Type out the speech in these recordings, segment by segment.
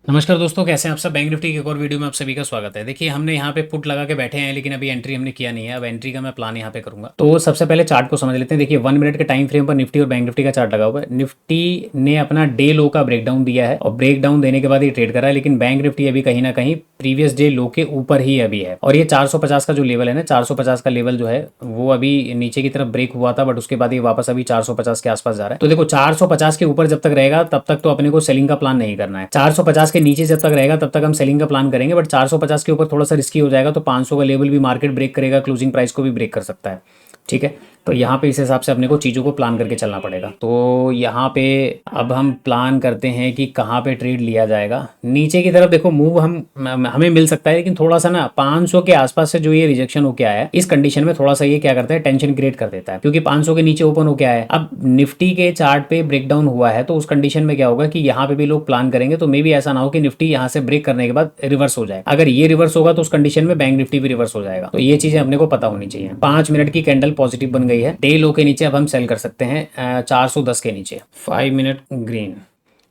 नमस्कार दोस्तों, कैसे हैं आप सब। बैंक निफ्टी की एक और वीडियो में आप सभी का स्वागत है। देखिए, हमने यहाँ पे पुट लगा के बैठे हैं, लेकिन अभी एंट्री हमने किया नहीं है। अब एंट्री का मैं प्लान यहाँ पे करूंगा। तो सबसे पहले चार्ट को समझ लेते हैं। देखिए, 1 मिनट के टाइम फ्रेम पर निफ्टी और बैंक निफ्टी का चार्ट लगा हुआ है। निफ्टी ने अपना डे लो का ब्रेकडाउन दिया है और ब्रेकडाउन देने के बाद ये ट्रेड कर रहा है, लेकिन बैंक निफ्टी अभी कहीं ना कहीं प्रीवियस डे लो के ऊपर ही अभी है। और ये 450 का जो लेवल है ना, 450 का लेवल जो है वो अभी नीचे की तरफ ब्रेक हुआ था, बट उसके बाद ये वापस अभी 450 के आसपास जा रहा है। तो देखो, 450 के ऊपर जब तक रहेगा तब तक तो अपने को सेलिंग का प्लान नहीं करना है। 450 के नीचे जब तक रहेगा तब तक हम सेलिंग का प्लान करेंगे, बट 450 के ऊपर थोड़ा सा रिस्की हो जाएगा। तो 500 का लेवल भी मार्केट ब्रेक करेगा, क्लोजिंग प्राइस को भी ब्रेक कर सकता है। ठीक है, तो यहाँ पे इस हिसाब से अपने को चीज़ों को प्लान करके चलना पड़ेगा। तो यहाँ पे अब हम प्लान करते हैं कि कहाँ पे ट्रेड लिया जाएगा। नीचे की तरफ देखो, मूव हमें मिल सकता है, लेकिन थोड़ा सा ना 500 के आसपास से जो ये रिजेक्शन होके आया है, इस कंडीशन में थोड़ा सा ये क्या करता है, टेंशन क्रिएट कर देता है, क्योंकि 500 के नीचे ओपन होके आया है। अब निफ्टी के चार्ट पे ब्रेकडाउन हुआ है, तो उस कंडीशन में क्या होगा कि यहाँ पे भी लोग प्लान करेंगे, तो मे भी ऐसा ना हो कि निफ्टी यहाँ से ब्रेक करने के बाद रिवर्स हो जाए। अगर ये रिवर्स होगा तो उस कंडीशन में बैंक निफ्टी भी रिवर्स हो जाएगा। तो ये चीजें अपने को पता होनी चाहिए। 5 मिनट की कैंडल पॉजिटिव बन गई है। डे लो के नीचे अब हम सेल कर सकते हैं 410 के नीचे। 5 मिनट ग्रीन।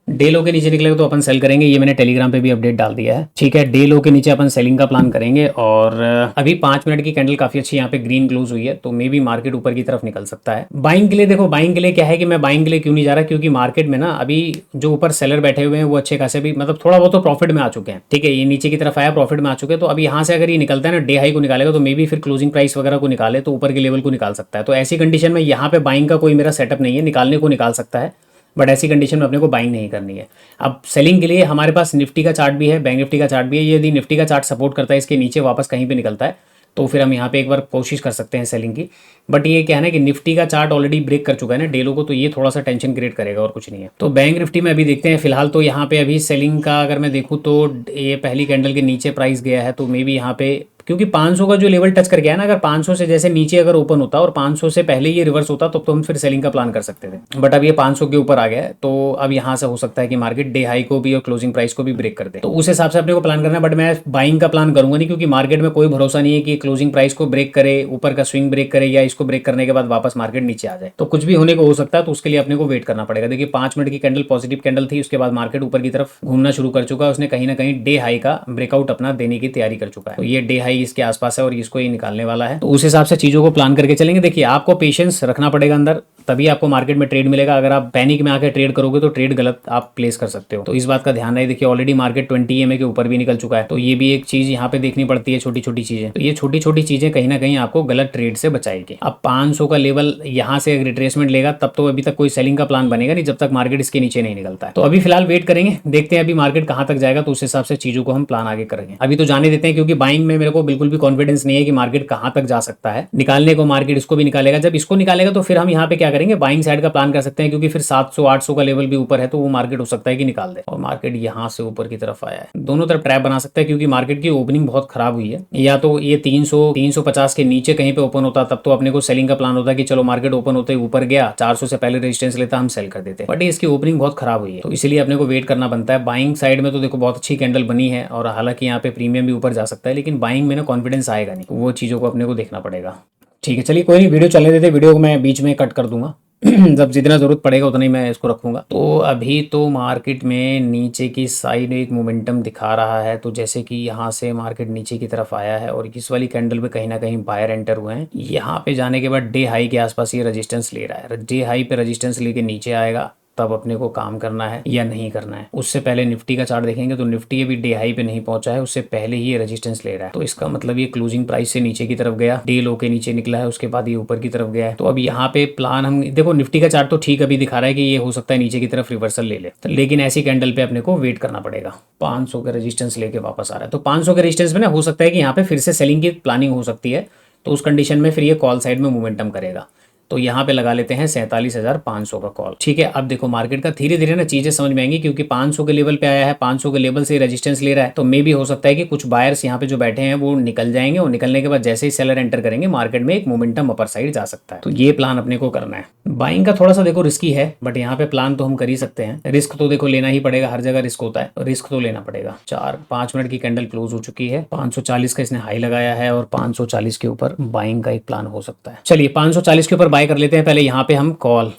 डे लो के नीचे निकलेगा तो अपन सेल करेंगे। ये मैंने टेलीग्राम पे भी अपडेट डाल दिया है। ठीक है, डे लो के नीचे अपन सेलिंग का प्लान करेंगे। और अभी 5 मिनट की कैंडल काफी अच्छी यहाँ पे ग्रीन क्लोज हुई है, तो मे भी मार्केट ऊपर की तरफ निकल सकता है। बाइंग के लिए देखो, बाइंग के लिए क्या है कि मैं बाइंग के लिए क्यों नहीं जा रहा, क्योंकि मार्केट में ना अभी जो ऊपर सेलर बैठे हुए हैं वो अच्छे खासे भी मतलब थोड़ा बहुत तो प्रॉफिट में आ चुके हैं। ठीक है, ये नीचे की तरफ आया, प्रॉफिट में आ चुके हैं। तो अब यहाँ से अगर ये निकलता है ना, डे हाई को निकालेगा, तो मे भी फिर क्लोजिंग प्राइस वगैरह को निकाले तो ऊपर के लेवल को निकाल सकता है। तो ऐसी कंडीशन में यहाँ पे बाइंग का कोई मेरा सेटअप नहीं है। निकालने को निकाल सकता है, बट ऐसी कंडीशन में अपने को बाइंग नहीं करनी है। अब सेलिंग के लिए हमारे पास निफ्टी का चार्ट भी है, बैंक निफ्टी का चार्ट भी है। यदि निफ्टी का चार्ट सपोर्ट करता है, इसके नीचे वापस कहीं पे निकलता है, तो फिर हम यहाँ पे एक बार कोशिश कर सकते हैं सेलिंग की। बट ये क्या है ना कि निफ्टी का चार्ट ऑलरेडी ब्रेक कर चुका है ना डेलो को, तो ये थोड़ा सा टेंशन क्रिएट करेगा और कुछ नहीं है। तो बैंक निफ्टी में अभी देखते हैं। फिलहाल तो यहाँ पे अभी सेलिंग का अगर मैं देखूँ तो ये पहली कैंडल के नीचे प्राइस गया है, तो मे बी यहाँ पे क्योंकि 500 का जो लेवल टच कर गया है ना, अगर 500 से जैसे नीचे अगर ओपन होता और 500 से पहले ये रिवर्स होता तो हम फिर सेलिंग का प्लान कर सकते थे। बट अब ये 500 के ऊपर आ गया है, तो अब यहाँ से हो सकता है कि मार्केट डे हाई को भी और क्लोजिंग प्राइस को भी ब्रेक कर दे। तो उस हिसाब से अपने को प्लान करना है। बट मैं बाइंग का प्लान करूंगा नहीं, क्योंकि मार्केट में कोई भरोसा नहीं है कि क्लोजिंग प्राइस को ब्रेक करे, ऊपर का स्विंग ब्रेक करे, या इसको ब्रेक करने के बाद वापस मार्केट नीचे आ जाए। तो कुछ भी होने को हो सकता है, तो उसके लिए अपने को वेट करना पड़ेगा। देखिए, 5 मिनट की कैंडल पॉजिटिव कैंडल थी, उसके बाद मार्केट ऊपर की तरफ घूमना शुरू कर चुका है। उसने कहीं ना कहीं डे हाई का ब्रेकआउट अपना देने की तैयारी कर चुका है। तो ये डे हाई इसके आसपास है और इसको ये निकालने वाला है। तो उस हिसाब से चीजों को प्लान करके चलेंगे। देखिए, आपको पेशेंस रखना पड़ेगा अंदर, तभी आपको मार्केट में ट्रेड मिलेगा। अगर आप पैनिक में आकर ट्रेड करोगे तो ट्रेड गलत आप प्लेस कर सकते हो। तो इस बात का ध्यान रहे। देखिए, ऑलरेडी मार्केट 20 EMA के ऊपर भी निकल चुका है, तो ये भी एक चीज यहाँ पे देखनी पड़ती है, छोटी छोटी चीजें। तो ये छोटी छोटी चीजें कहीं ना कहीं आपको गलत ट्रेड से बचाएगी। अब 500 का लेवल यहाँ से रिट्रेसमेंट लेगा तब तो अभी तक कोई सेलिंग का प्लान बनेगा नहीं, जब तक मार्केट इसके नीचे नहीं निकलता है। तो अभी फिलहाल वेट करेंगे, देखते हैं अभी मार्केट कहाँ तक जाएगा, तो उस हिसाब से चीजों को हम प्लान आगे करेंगे। अभी तो जाने देते हैं, क्योंकि बाइंग में मेरे को बिल्कुल भी कॉन्फिडेंस नहीं है कि मार्केट कहाँ तक जा सकता है। निकालने को मार्केट इसको भी निकालेगा। जब इसको निकालेगा तो फिर हम यहाँ पे क्या करेंगे, बाइंग साइड का प्लान कर सकते हैं, क्योंकि फिर 700-800 का लेवल भी ऊपर है, तो वो मार्केट हो सकता है कि निकाल दे। और मार्केट यहाँ से ऊपर की तरफ आया है, दोनों तरफ ट्रैप बना सकता है, क्योंकि मार्केट की ओपनिंग बहुत खराब हुई है। या तो ये 300-350 के नीचे कहीं पे ओपन होता, तब तो अपने को सेलिंग का प्लान होता कि चलो मार्केट ओपन होते ही ऊपर गया, 400 से पहले रेजिस्टेंस लेता, हम सेल कर देते। बट इसकी ओपनिंग बहुत खराब हुई है, तो इसलिए अपने को वेट करना बनता है। बाइंग साइड में तो देखो बहुत अच्छी कैंडल बनी है, और हालांकि यहाँ पे प्रीमियम भी ऊपर जा सकता है, लेकिन बाइंग में ना कॉन्फिडेंस आएगा नहीं, वो चीज़ों को अपने को देखना पड़ेगा। ठीक है, चलिए कोई नहीं, वीडियो चलने देते। वीडियो को मैं बीच में कट कर दूंगा जब जितना जरूरत पड़ेगा उतना ही मैं इसको रखूंगा। तो अभी तो मार्केट में नीचे की साइड एक मोमेंटम दिखा रहा है। तो जैसे कि यहाँ से मार्केट नीचे की तरफ आया है, और इस वाली कैंडल पे कहीं ना कहीं बायर एंटर हुए हैं। यहाँ पे जाने के बाद डे हाई के आसपास ये रेजिस्टेंस ले रहा है। डे हाई पे रेजिस्टेंस लेके नीचे आएगा, तब अपने को काम करना है या नहीं करना है। उससे पहले निफ्टी का चार्ट देखेंगे तो निफ्टी अभी डे हाई पे नहीं पहुंचा है, उससे पहले ही ये रेजिस्टेंस ले रहा है। तो इसका मतलब ये क्लोजिंग प्राइस से नीचे की तरफ गया, डे लो के नीचे निकला है, उसके बाद ये ऊपर की तरफ गया है। तो अब यहाँ पे प्लान हम देखो, निफ्टी का चार्ट तो ठीक अभी दिखा रहा है कि ये हो सकता है नीचे की तरफ रिवर्सल ले ले, लेकिन ऐसी कैंडल पे अपने को वेट करना पड़ेगा। 500 का रेजिस्टेंस लेके वापस आ रहा है, तो 500 के रेजिस्टेंस में ना हो सकता है कि यहाँ पे फिर से सेलिंग की प्लानिंग हो सकती है। तो उस कंडीशन में फिर ये कॉल साइड में मोमेंटम करेगा। तो यहाँ पे लगा लेते हैं 47,500 का कॉल। ठीक है, अब देखो मार्केट का धीरे धीरे ना चीजें समझ में आएंगी, क्योंकि 500 के लेवल पे आया है, 500 के लेवल से रेजिस्टेंस ले रहा है। तो मे भी हो सकता है कि कुछ बायर्स यहाँ पे जो बैठे हैं वो निकल जाएंगे, और निकलने के बाद जैसे ही सेलर एंटर करेंगे मार्केट में एक मोमेंटम अपर साइड जा सकता है। तो ये प्लान अपने को करना है। बाइंग का थोड़ा सा देखो रिस्की है, बट यहाँ पे प्लान तो हम कर ही सकते हैं। रिस्क तो देखो लेना ही पड़ेगा, हर जगह रिस्क होता है, रिस्क तो लेना पड़ेगा। 4-5 मिनट की कैंडल क्लोज हो चुकी है, 540 का इसने हाई लगाया है, और 540 के ऊपर बाइंग का एक प्लान हो सकता है। चलिए 540 के ऊपर बाय कर लेते हैं। पहले यहाँ पे हम कॉल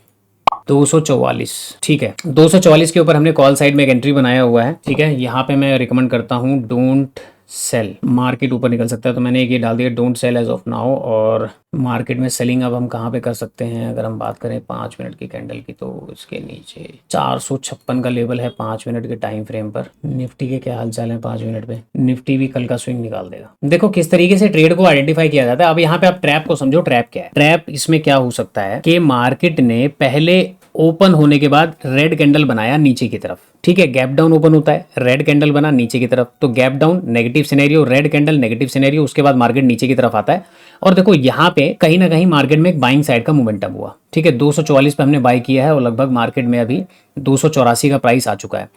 244, ठीक है। 244 के ऊपर हमने कॉल साइड में एक एंट्री बनाया हुआ है, ठीक है। यहाँ पे मैं रिकमेंड करता हूँ डोंट सेल, मार्केट ऊपर निकल सकता है, तो मैंने एक ये डाल दिया don't sell as of now. और मार्केट में सेलिंग अब हम कहाँ पे कर सकते हैं, अगर हम बात करें 5 मिनट की कैंडल की, तो इसके नीचे 456 का लेवल है 5 मिनट के टाइम फ्रेम पर। निफ्टी के क्या हालचाल है 5 मिनट पे, निफ्टी भी कल का स्विंग निकाल देगा। देखो किस तरीके से ट्रेड को आइडेंटिफाई किया जाता है। अब यहाँ पे आप ट्रैप को समझो, ट्रैप क्या है। ट्रैप इसमें क्या हो सकता है कि मार्केट ने पहले ओपन होने के बाद रेड कैंडल बनाया नीचे की तरफ, ठीक है। गैप डाउन ओपन होता है, रेड कैंडल बना नीचे की तरफ, तो gap down negative scenario, red candle negative scenario, उसके बाद मार्केट नीचे की तरफ आता है। और देखो यहाँ पे कहीं ना कहीं मार्केट में एक बाइंग साइड का मोमेंटम हुआ, ठीक है। 244 पे हमने बाई किया है और लगभग मार्केट में अभी 284 का प्राइस आ चुका है,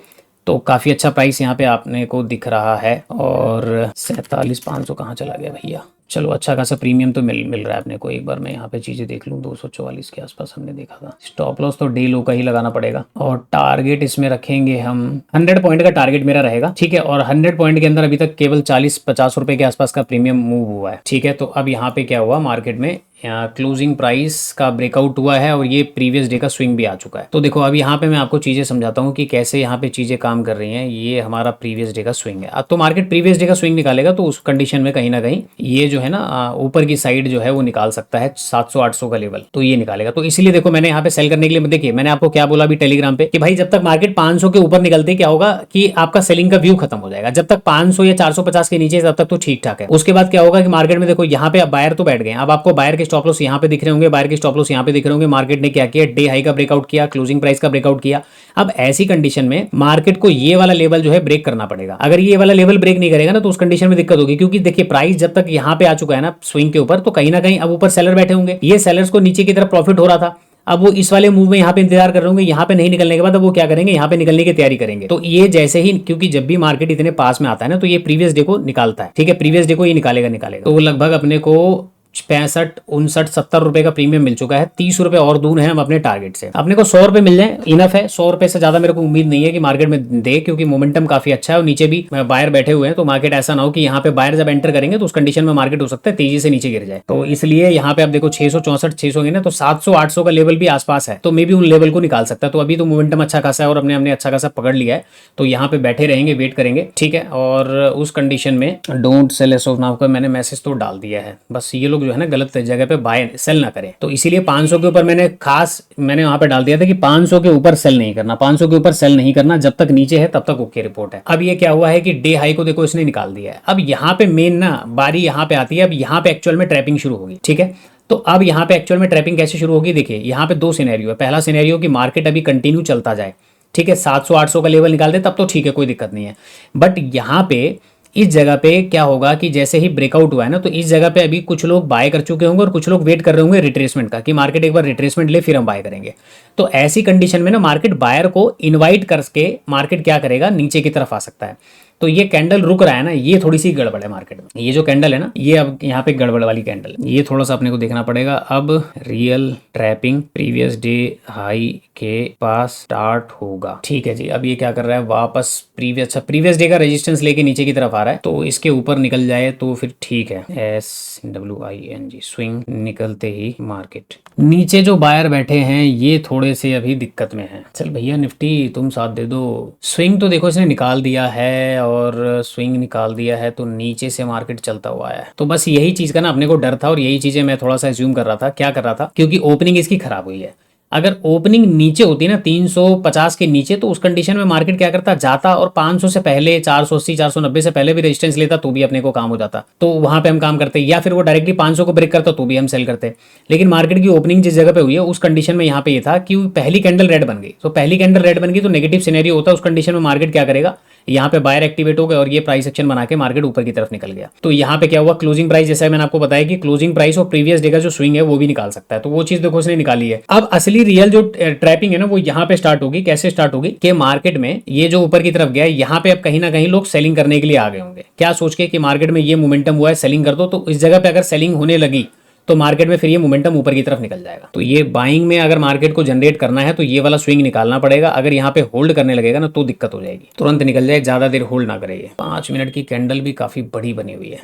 तो काफ़ी अच्छा प्राइस यहाँ पे आपने को दिख रहा है। और 47,500 कहाँ चला गया भैया, चलो अच्छा खासा प्रीमियम तो मिल रहा है अपने को। एक बार मैं यहाँ पे चीज़ें देख लूँ, 244 के आसपास हमने देखा था। स्टॉप लॉस तो डे लो का ही लगाना पड़ेगा, और टारगेट इसमें रखेंगे हम 100 पॉइंट का टारगेट मेरा रहेगा, ठीक है। और 100 पॉइंट के अंदर अभी तक केवल 40-50 रुपए के आसपास का प्रीमियम मूव हुआ है, ठीक है। तो अब यहाँ पे क्या हुआ, मार्केट में यहाँ क्लोजिंग प्राइस का ब्रेकआउट हुआ है और ये प्रीवियस डे का स्विंग भी आ चुका है। तो देखो अब यहाँ पे मैं आपको चीज़ें समझाता हूँ कि कैसे यहाँ पे चीज़ें काम कर रही हैं। ये हमारा प्रीवियस डे का स्विंग है। अब तो मार्केट प्रीवियस डे का स्विंग निकालेगा, तो उस कंडीशन में कहीं ना कहीं ये जो है ना ऊपर की साइड जो है वो निकाल सकता है 700-800 का लेवल, तो ये निकालेगा। तो इसीलिए देखो मैंने यहाँ पे सेल करने के लिए, देखिए मैंने आपको क्या बोला अभी टेलीग्राम पे कि भाई जब तक मार्केट 500 के ऊपर निकलते क्या होगा कि आपका सेलिंग का व्यू खत्म हो जाएगा। जब तक 500 या 450 के नीचे तब तक तो ठीक ठाक है। उसके बाद क्या होगा कि मार्केट में देखो यहाँ पे बायर तो बैठ गए, अब आपको बायर के स्टॉप लॉस यहाँ पे दिख रहे होंगे, बायर के स्टॉप लॉस यहाँ पे दिख रहे होंगे। मार्केट ने क्या किया, डे हाई का ब्रेकआउट किया, क्लोजिंग प्राइस का ब्रेकआउट किया। अब ऐसी कंडीशन में मार्केट को ये वाला लेवल जो है ब्रेक करना पड़ेगा। अगर ये वाला लेवल ब्रेक नहीं करेगा ना, तो उस कंडीशन में दिक्कत होगी, क्योंकि देखिए प्राइस जब तक यहाँ पे आ चुका है ना स्विंग के ऊपर, तो कहीं ना कहीं अब ऊपर सेलर बैठे होंगे। ये सेलर्स को नीचे की तरफ प्रॉफिट हो रहा था, अब वो इस वाले मूव में यहाँ पे इंतजार कर रहे होंगे। यहाँ पे नहीं निकलने के बाद अब वो क्या करेंगे, यहाँ पे निकलने की तैयारी करेंगे। तो ये जैसे ही, क्योंकि जब भी मार्केट इतने पास में आता है ना, तो ये प्रीवियस डे को निकालता है, ठीक है। प्रीवियस डे को ये निकालेगा। तो लगभग अपने को 65, 59, 70 रुपए का प्रीमियम मिल चुका है। 30 रुपए और दूर है हम अपने टारगेट से। अपने को 100 रुपए मिल जाए इनफ है। 100 रुपए से ज्यादा मेरे को उम्मीद नहीं है कि मार्केट में दे, क्योंकि मोमेंटम काफी अच्छा है और नीचे भी बायर बैठे हुए हैं। तो मार्केट ऐसा ना हो कि यहाँ पे बायर जब एंटर करेंगे तो उस कंडीशन में मार्केट हो सकता है तेजी से नीचे गिर जाए। तो इसलिए यहाँ पे आप देखो 664, 600 गिना तो 700-800 का लेवल भी आसपास है, तो मे भी उन लेवल को निकाल सकता है। तो अभी तो मोमेंटम अच्छा खासा है और हमने अच्छा खासा पकड़ लिया है, तो यहाँ पे बैठे रहेंगे, वेट करेंगे, ठीक है। और उस कंडीशन में don't sell as of now का मैंने मैसेज तो डाल दिया है। बस ये लोग जो है ना गलत जगह पे बाय सेल ना करें, तो इसीलिए 500 के ऊपर मैंने वहां पे डाल दिया था कि 500 के ऊपर सेल नहीं करना, 500 के ऊपर सेल नहीं करना, जब तक नीचे है तब तक ओके रिपोर्ट है। अब ये क्या हुआ है कि डे हाई को देखो इसने निकाल दिया है। अब यहाँ पे मेन ना बारी यहाँ पे आती है, अब यहाँ पे एक्चुअल में ट्रैपिंग शुरू होगी, ठीक है। तो अब यहाँ पे एक्चुअल में ट्रैपिंग कैसे शुरू होगी, देखिए यहाँ पे 2 सिनेरियो है। पहला सिनेरियो कि मार्केट अभी कंटिन्यू चलता जाए, ठीक है, 700-800 का लेवल निकाल दे, तब तो ठीक है, कोई दिक्कत नहीं है। बट यहाँ पे इस जगह पे क्या होगा कि जैसे ही ब्रेकआउट हुआ है ना, तो इस जगह पे अभी कुछ लोग बाय कर चुके होंगे और कुछ लोग वेट कर रहे होंगे रिट्रेसमेंट का, कि मार्केट एक बार रिट्रेसमेंट ले फिर हम बाय करेंगे। तो ऐसी कंडीशन में ना मार्केट बायर को इनवाइट करके मार्केट क्या करेगा, नीचे की तरफ आ सकता है। तो ये कैंडल रुक रहा है ना, ये थोड़ी सी गड़बड़ है मार्केट में। ये जो कैंडल है ना, ये अब यहाँ पे गड़बड़ वाली कैंडल, ये थोड़ा सा अपने को देखना पड़ेगा। अब real trapping previous day high के पास स्टार्ट होगा, ठीक है जी। अब ये क्या कर रहा है, वापस प्रीवियस डे का रेजिस्टेंस लेके नीचे की तरफ आ रहा है, तो इसके ऊपर निकल जाए तो फिर ठीक है। SWING स्विंग निकलते ही मार्केट नीचे जो बायर बैठे हैं ये थोड़े से अभी दिक्कत में है। चल भैया निफ्टी तुम साथ दे दो। स्विंग तो देखो इसने निकाल दिया है, और स्विंग निकाल दिया है तो नीचे से मार्केट चलता हुआ है। तो बस यही चीज का ना अपने को डर था, और यही चीजें मैं थोड़ा सा एज्यूम कर रहा था। क्या कर रहा था, क्योंकि ओपनिंग इसकी खराब हुई है। अगर ओपनिंग नीचे होती ना 350 के नीचे, तो उस कंडीशन में मार्केट क्या करता, जाता और 500 से पहले 480, 490 से पहले भी रेजिस्टेंस लेता, तो भी अपने को काम हो जाता, तो वहां पे हम काम करते। या फिर वो डायरेक्टली 500 को ब्रेक करता, तो भी हम सेल करते। लेकिन मार्केट की ओपनिंग जिस जगह पे हुई है उस कंडीशन में यहाँ पे ये था कि पहली कैंडल रेड बन गई। तो पहली कैंडल रेड बन गई तो नेगेटिव सिनेरियो होता है। उस कंडीशन में मार्केट क्या करेगा, यहाँ पे बायर एक्टिवेट हो गए और ये प्राइस एक्शन बना के मार्केट ऊपर की तरफ निकल गया। तो यहाँ पे क्या हुआ, क्लोजिंग प्राइस, जैसा मैंने आपको बताया कि क्लोजिंग प्राइस और प्रीवियस डे का जो स्विंग है वो भी निकाल सकता है। तो वो चीज देखो उसने निकाली है। अब असली रियल जो ट्रैपिंग है ना, वो यहाँ पे स्टार्ट होगी। कैसे स्टार्ट होगी कि मार्केट में ये जो ऊपर की तरफ गया है, यहाँ पे अब कहीं ना कहीं लोग सेलिंग करने के लिए आ गए होंगे। क्या सोच के कि मार्केट में ये मोमेंटम हुआ है, सेलिंग कर दो। तो इस जगह पे अगर सेलिंग होने लगी तो मार्केट में फिर ये मोमेंटम ऊपर की तरफ निकल जाएगा। तो ये बाइंग में अगर मार्केट को जनरेट करना है तो ये वाला स्विंग निकालना पड़ेगा। अगर यहाँ पे होल्ड करने लगेगा ना तो दिक्कत हो जाएगी, तुरंत निकल जाए, ज्यादा देर होल्ड ना करे। 5 मिनट की कैंडल भी काफी बड़ी बनी हुई है।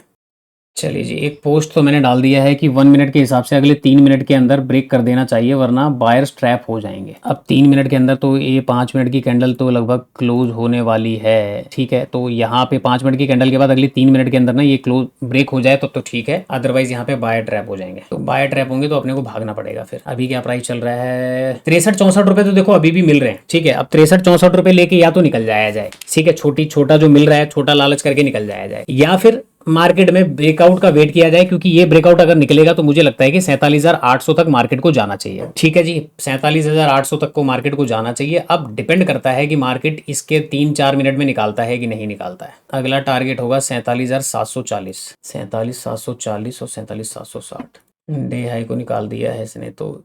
चलिए जी, एक पोस्ट तो मैंने डाल दिया है कि 1 मिनट के हिसाब से अगले 3 मिनट के अंदर ब्रेक कर देना चाहिए, वरना बायर्स ट्रैप हो जाएंगे। अब 3 मिनट के अंदर तो ये 5 मिनट की कैंडल तो लगभग क्लोज होने वाली है। ठीक है, तो यहाँ पे 5 मिनट की कैंडल के बाद अगली 3 मिनट के अंदर ना ये क्लोज ब्रेक हो जाए तो ठीक है, अदरवाइज यहाँ पे बायर ट्रैप हो जाएंगे। तो बायर ट्रैप होंगे तो अपने को भागना पड़ेगा। फिर अभी क्या प्राइस चल रहा है, 63-64 रुपए तो देखो अभी भी मिल रहे हैं। ठीक है, अब 63-64 रुपए लेके या तो निकल जाया जाए, ठीक है, छोटा जो मिल रहा है छोटा लालच करके निकल जाया जाए, या फिर मार्केट में ब्रेकआउट का वेट किया जाए, क्योंकि ये ब्रेकआउट अगर निकलेगा तो मुझे लगता है कि 47,800 तक मार्केट को जाना चाहिए। ठीक है जी, 47,800 तक को मार्केट को जाना चाहिए। अब डिपेंड करता है कि मार्केट इसके 3-4 मिनट में निकालता है कि नहीं निकालता है। अगला टारगेट होगा 47,740, 47,740 और 47,760। डे हाई को निकाल दिया है इसने, तो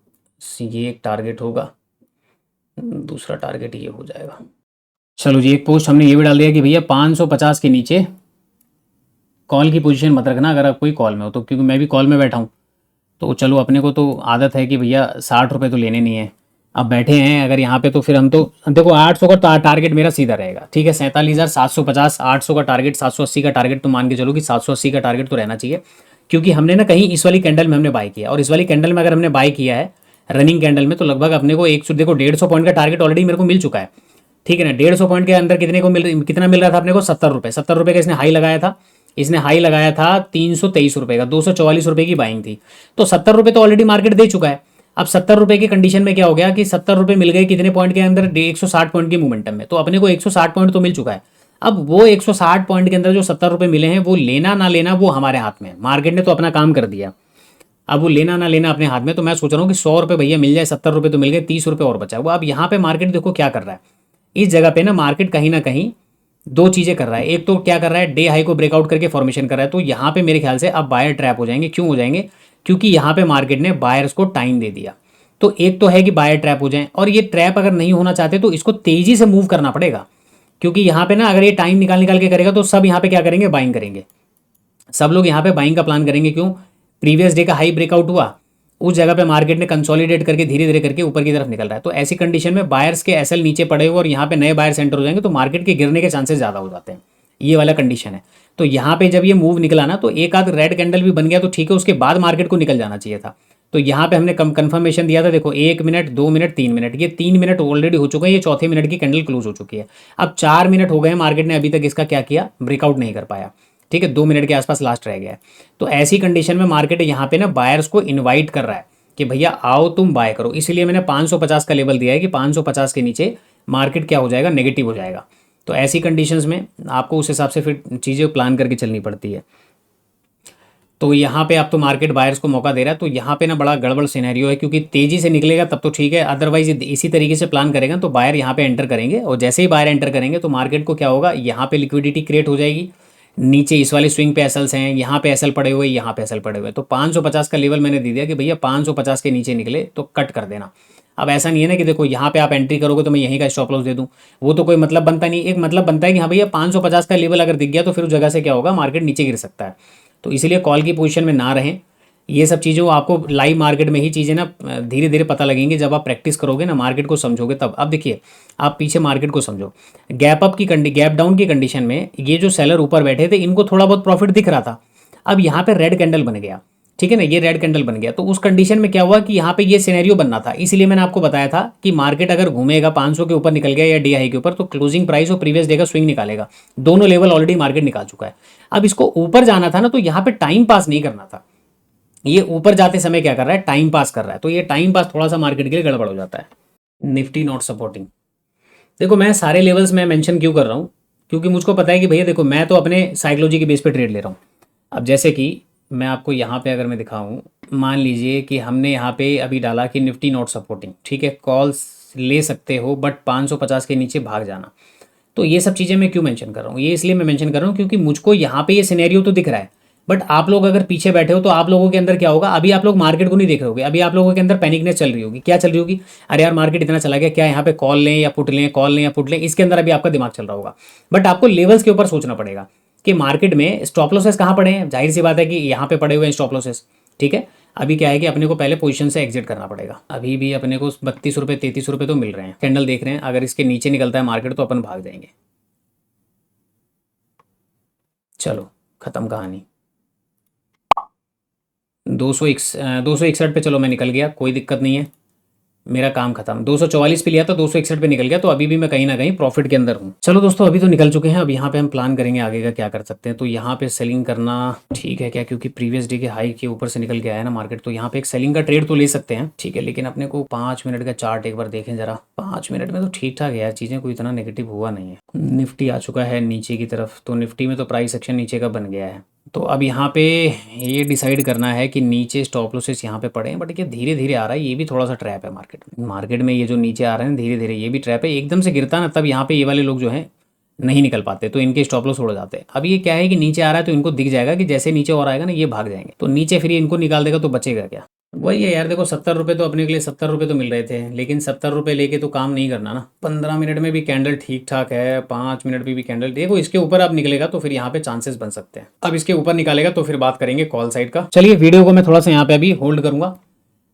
ये एक टारगेट होगा, दूसरा टारगेट ये हो जाएगा। चलो जी, एक पोस्ट हमने ये भी डाल दिया कि भैया 550 के नीचे कॉल की पोजीशन मत रखना अगर आप कोई कॉल में हो तो, क्योंकि मैं भी कॉल में बैठा हूँ। तो चलो अपने को तो आदत है कि भैया 60 रुपये तो लेने नहीं है। अब बैठे हैं अगर यहाँ पे तो फिर हम तो देखो 800 का टारगेट मेरा सीधा रहेगा। ठीक है, 47,750, 800 का टारगेट, 780 का टारगेट, तो मान के चलो कि 780 का टारगेट तो रहना चाहिए। क्योंकि हमने ना कहीं इस वाली कैंडल में हमने बाय किया, और इस वाली कैंडल में अगर हमने बाय किया है रनिंग कैंडल में, तो लगभग अपने को देखो 150 पॉइंट का टारगेट ऑलरेडी मेरे को मिल चुका है। ठीक है ना, 150 पॉइंट के अंदर कितना मिल रहा था अपने को, 70 रुपये। 70 रुपये का इसने हाई लगाया था, इसने हाई लगाया था 323 रुपये का, 244 रुपये की बाइंग थी। तो 70 रुपये तो ऑलरेडी मार्केट दे चुका है। अब 70 रुपये की कंडीशन में क्या हो गया कि 70 रुपये मिल गए कितने पॉइंट के अंदर, 160 पॉइंट की मोमेंटम में, तो अपने को 160 पॉइंट तो मिल चुका है। अब वो 160 पॉइंट के अंदर जो 70 रुपये मिले हैं, वो लेना ना लेना वो हमारे हाथ में है। मार्केट ने तो अपना काम कर दिया, अब वो लेना ना लेना अपने हाथ में। तो मैं सोच रहा हूँ कि 100 रुपये भैया मिल जाए, 70 रुपये तो मिल गए, 30 रुपये और बचा है। वो अब यहाँ पे मार्केट देखो क्या कर रहा है, इस जगह पे ना मार्केट कहीं ना कहीं दो चीजें कर रहा है। एक तो क्या कर रहा है, डे हाई को ब्रेकआउट करके फॉर्मेशन कर रहा है, तो यहाँ पे मेरे ख्याल से अब बायर ट्रैप हो जाएंगे। क्यों हो जाएंगे, क्योंकि यहाँ पे मार्केट ने बायर्स को टाइम दे दिया। तो एक तो है कि बायर ट्रैप हो जाए, और ये ट्रैप अगर नहीं होना चाहते तो इसको तेजी से मूव करना पड़ेगा। क्योंकि यहाँ पे ना अगर ये टाइम निकाल निकाल के करेगा तो सब यहाँ पे क्या करेंगे, बाइंग करेंगे। सब लोग यहाँ पे बाइंग का प्लान करेंगे। क्यों, प्रीवियस डे का हाई ब्रेकआउट हुआ, उस जगह पे मार्केट ने कंसोलिडेट करके धीरे धीरे करके ऊपर की तरफ निकल रहा है। तो ऐसी कंडीशन में बायर्स के एसएल नीचे पड़े हुए और यहाँ पे नए बायर्स एंटर हो जाएंगे, तो मार्केट के गिरने के चांसेस ज़्यादा हो जाते हैं। ये वाला कंडीशन है। तो यहाँ पे जब ये मूव निकला ना, तो एक आध रेड कैंडल भी बन गया तो ठीक है, उसके बाद मार्केट को निकल जाना चाहिए था। तो यहाँ पे हमने कंफर्मेशन दिया था, देखो 1 मिनट, 2 मिनट, 3 मिनट, ये 3 मिनट ऑलरेडी हो चुके हैं, ये चौथे मिनट की कैंडल क्लोज हो चुकी है। अब 4 मिनट हो गए, मार्केट ने अभी तक इसका क्या किया, ब्रेकआउट नहीं कर पाया। ठीक है, 2 मिनट के आसपास लास्ट रह गया है। तो ऐसी कंडीशन में मार्केट यहाँ पे ना बायर्स को इन्वाइट कर रहा है कि भैया आओ तुम बाय करो। इसलिए मैंने 550 का लेवल दिया है कि 550 के नीचे मार्केट क्या हो जाएगा, नेगेटिव हो जाएगा। तो ऐसी कंडीशंस में आपको उस हिसाब से फिर चीज़ें प्लान करके चलनी पड़ती है। तो यहाँ पे आप तो मार्केट बायर्स को मौका दे रहा है, तो यहाँ पे ना बड़ा गड़बड़ सिनेरियो है, क्योंकि तेजी से निकलेगा तब तो ठीक है, अदरवाइज इसी तरीके से प्लान करेगा तो बायर यहाँ पे एंटर करेंगे, और जैसे ही बायर एंटर करेंगे तो मार्केट को क्या होगा, यहाँ पे लिक्विडिटी क्रिएट हो जाएगी। नीचे इस वाले स्विंग पे एसएल्स हैं, यहाँ पे एसएल पड़े हुए, यहाँ पे एसएल पड़े हुए। तो 550 का लेवल मैंने दे दिया कि भैया 550 के नीचे निकले तो कट कर देना। अब ऐसा नहीं है ना कि देखो यहाँ पे आप एंट्री करोगे तो मैं यहीं का स्टॉप लॉस दे दूँ, वो तो कोई मतलब बनता नहीं। एक मतलब बनता है कि हाँ भैया 550 का लेवल अगर दिख गया तो फिर उस जगह से क्या होगा, मार्केट नीचे गिर सकता है। तो इसीलिए कॉल की पोजीशन में ना रहें। ये सब चीज़ें वो आपको लाइव मार्केट में ही चीज़ें ना धीरे धीरे पता लगेंगी, जब आप प्रैक्टिस करोगे ना, मार्केट को समझोगे तब। अब देखिए, आप पीछे मार्केट को समझो, गैप डाउन की कंडीशन में ये जो सेलर ऊपर बैठे थे, इनको थोड़ा बहुत प्रॉफिट दिख रहा था। अब यहाँ पे रेड कैंडल बन गया, ठीक है ना, ये रेड कैंडल बन गया। तो उस कंडीशन में क्या हुआ कि यहाँ पे ये सिनेरियो बनना था। इसलिए मैंने आपको बताया था कि मार्केट अगर घूमेगा 500 के ऊपर निकल गया या डी हाई के ऊपर, तो क्लोजिंग प्राइस और प्रीवियस डे का स्विंग निकालेगा। दोनों लेवल ऑलरेडी मार्केट निकाल चुका है। अब इसको ऊपर जाना था ना, तो यहाँ पे टाइम पास नहीं करना था। ये ऊपर जाते समय क्या कर रहा है, टाइम पास कर रहा है। तो ये टाइम पास थोड़ा सा मार्केट के लिए गड़बड़ हो जाता है। निफ्टी नॉट सपोर्टिंग, देखो मैं सारे लेवल्स में मेंशन क्यों कर रहा हूँ, क्योंकि मुझको पता है कि भैया देखो मैं तो अपने साइकोलॉजी के बेस पे ट्रेड ले रहा हूँ। अब जैसे कि मैं आपको यहाँ पे अगर मैं दिखाऊँ, मान लीजिए कि हमने यहाँ पे अभी डाला कि निफ्टी नॉट सपोर्टिंग, ठीक है, कॉल्स ले सकते हो बट 550 के नीचे भाग जाना। तो ये सब चीज़ें मैं क्यों मेंशन कर रहा हूँ, ये इसलिए मैं मेंशन कर रहा हूँ क्योंकि मुझको यहाँ पे ये सिनेरियो तो दिख रहा है, बट आप लोग अगर पीछे बैठे हो तो आप लोगों के अंदर क्या होगा, अभी आप लोग मार्केट को नहीं देख रहे होगे, अभी आप लोगों के अंदर पैनिकनेस चल रही होगी। क्या चल रही होगी, अरे यार मार्केट इतना चला गया, क्या यहाँ पे कॉल लें या पुट लें, कॉल लें या पुट लें, इसके अंदर अभी आपका दिमाग चल रहा होगा। बट आपको लेवल्स के ऊपर सोचना पड़ेगा कि मार्केट में स्टॉप लॉसेस कहाँ पड़े हैं। जाहिर सी बात है कि यहाँ पे पड़े हुए हैं स्टॉप लॉसेस, ठीक है। अभी क्या है कि अपने को पहले पोजीशन से एग्जिट करना पड़ेगा। अभी भी अपने को 32 रुपये 33 रुपये तो मिल रहे हैं, कैंडल देख रहे हैं, अगर इसके नीचे निकलता है मार्केट तो अपन भाग जाएंगे। चलो खत्म कहानी। 261 पे चलो मैं निकल गया, कोई दिक्कत नहीं है, मेरा काम खत्म। 244 पे लिया था, 261 पे निकल गया, तो अभी भी मैं कहीं ना कहीं प्रॉफिट के अंदर हूँ। चलो दोस्तों, अभी तो निकल चुके हैं। अब यहाँ पे हम प्लान करेंगे आगे का क्या कर सकते हैं। तो यहाँ पे सेलिंग करना ठीक है क्या, क्योंकि प्रीवियस डे के हाई के ऊपर से निकल के आया है ना मार्केट, तो यहाँ पे एक सेलिंग का ट्रेड तो ले सकते हैं, ठीक है। लेकिन अपने को 5 मिनट का चार्ट एक बार देखें जरा। 5 मिनट में तो ठीक ठाक है यार, चीज़ें कोई इतना नेगेटिव हुआ नहीं है। निफ्टी आ चुका है नीचे की तरफ, तो निफ्टी में तो प्राइस एक्शन नीचे का बन गया है। तो अब यहाँ पे ये डिसाइड करना है कि नीचे स्टॉप लॉसेस यहाँ पे पड़े हैं, बट ये धीरे धीरे आ रहा है, ये भी थोड़ा सा ट्रैप है मार्केट में ये जो नीचे आ रहे हैं धीरे धीरे, ये भी ट्रैप है। एकदम से गिरता ना, तब यहाँ पे ये वाले लोग जो हैं नहीं निकल पाते, तो इनके स्टॉप लॉस उड़ जाते हैं। अब ये क्या है कि नीचे आ रहा है तो इनको दिख जाएगा कि जैसे नीचे और आएगा ना ये भाग जाएंगे, तो नीचे फिर इनको निकाल देगा तो बचेगा क्या। वही है यार, देखो 70 रुपये तो अपने के लिए 70 रुपये तो मिल रहे थे, लेकिन 70 रुपये लेके तो काम नहीं करना ना। 15 मिनट में भी कैंडल ठीक ठाक है, 5 मिनट में भी कैंडल, देखो इसके ऊपर अब निकलेगा तो फिर यहाँ पे चांसेस बन सकते हैं। अब इसके ऊपर निकालेगा तो फिर बात करेंगे कॉल साइड का। चलिए वीडियो को मैं थोड़ा सा यहाँ पे अभी होल्ड करूंगा,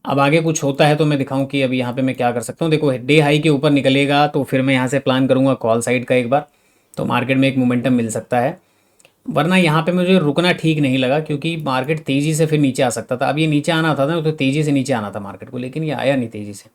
अब आगे कुछ होता है तो मैं दिखाऊं कि अभी यहाँ पे मैं क्या कर सकता हूँ। देखो डे हाई के ऊपर निकलेगा तो फिर मैं यहाँ से प्लान करूंगा कॉल साइड का एक बार, तो मार्केट में एक मोमेंटम मिल सकता है। वरना यहाँ पे मुझे रुकना ठीक नहीं लगा, क्योंकि मार्केट तेज़ी से फिर नीचे आ सकता था। अब ये नीचे आना था ना, तो तेज़ी से नीचे आना था मार्केट को, लेकिन ये आया नहीं तेज़ी से,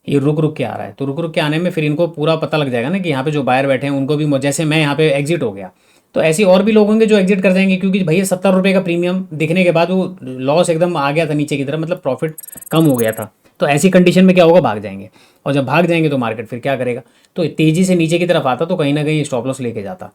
ये रुक रुक के आ रहा है। तो रुक रुक के आने में फिर इनको पूरा पता लग जाएगा ना कि यहाँ पे जो बायर बैठे हैं उनको भी, जैसे मैं यहाँ पे एग्जिट हो गया तो ऐसे और भी लोग होंगे जो एग्जिट कर जाएंगे, क्योंकि भैया 70 रुपये का प्रीमियम दिखने के बाद वो लॉस एकदम आ गया था नीचे की तरफ, मतलब प्रॉफिट कम हो गया था। तो ऐसी कंडीशन में क्या होगा, भाग जाएंगे, और जब भाग जाएंगे तो मार्केट फिर क्या करेगा, तो तेज़ी से नीचे की तरफ आता तो कहीं ना कहीं स्टॉप लॉस लेके जाता,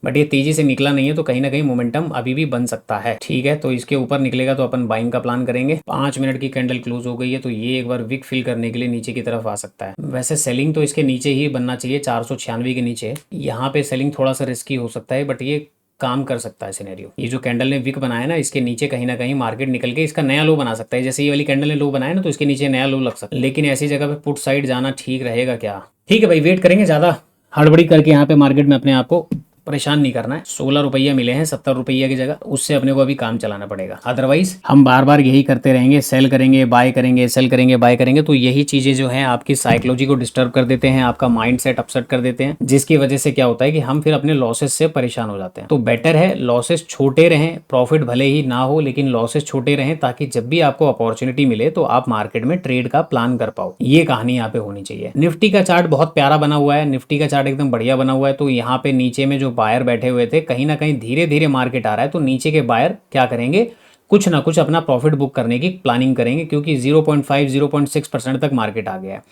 बट ये तेज़ी से निकला नहीं है, तो कहीं ना कहीं मोमेंटम अभी भी बन सकता है, ठीक है। तो इसके ऊपर निकलेगा तो अपन बाइंग का प्लान करेंगे। 5 मिनट की कैंडल क्लोज हो गई है, तो ये एक बार विक फिल करने के लिए नीचे की तरफ आ सकता है। वैसे सेलिंग तो इसके नीचे ही बनना चाहिए, 496 के नीचे। यहाँ पे सेलिंग थोड़ा सा रिस्की हो सकता है, बट ये काम कर सकता है सिनेरियो। ये जो कैंडल ने विक बनाया ना, इसके नीचे कहीं ना कहीं मार्केट निकल के इसका नया लो बना सकता है। जैसे ये वाली कैंडल ने लो बनाया ना, तो इसके नीचे नया लो लग सकता है। लेकिन ऐसी जगह पे पुट साइड जाना ठीक रहेगा क्या? ठीक है भाई, वेट करेंगे, ज़्यादा हड़बड़ी करके यहाँ पे मार्केट में अपने आप को परेशान नहीं करना है। 16 रुपया मिले हैं 70 रुपया की जगह, उससे अपने को अभी काम चलाना पड़ेगा। अदरवाइज हम बार बार यही करते रहेंगे, सेल करेंगे बाय करेंगे, सेल करेंगे बाय करेंगे, तो यही चीज़ें जो हैं आपकी साइकोलॉजी को डिस्टर्ब कर देते हैं, आपका माइंड सेट अपसेट कर देते हैं, जिसकी वजह से क्या होता है कि हम फिर अपने लॉसेस से परेशान हो जाते हैं। तो बेटर है लॉसेस छोटे रहें, प्रॉफिट भले ही ना हो लेकिन लॉसेस छोटे रहें, ताकि जब भी आपको अपॉर्चुनिटी मिले तो आप मार्केट में ट्रेड का प्लान कर पाओ। ये कहानी यहाँ पे होनी चाहिए। निफ्टी का चार्ट बहुत प्यारा बना हुआ है, निफ्टी का चार्ट एकदम बढ़िया बना हुआ है। तो यहाँ पे नीचे में जो बायर बैठे हुए थे, कहीं ना कहीं धीरे धीरे मार्केट आ रहा है, तो नीचे के बायर क्या करेंगे, कुछ ना कुछ अपना प्रॉफिट बुक करने की प्लानिंग करेंगे, क्योंकि 0.5 0.6% तक मार्केट आ गया है।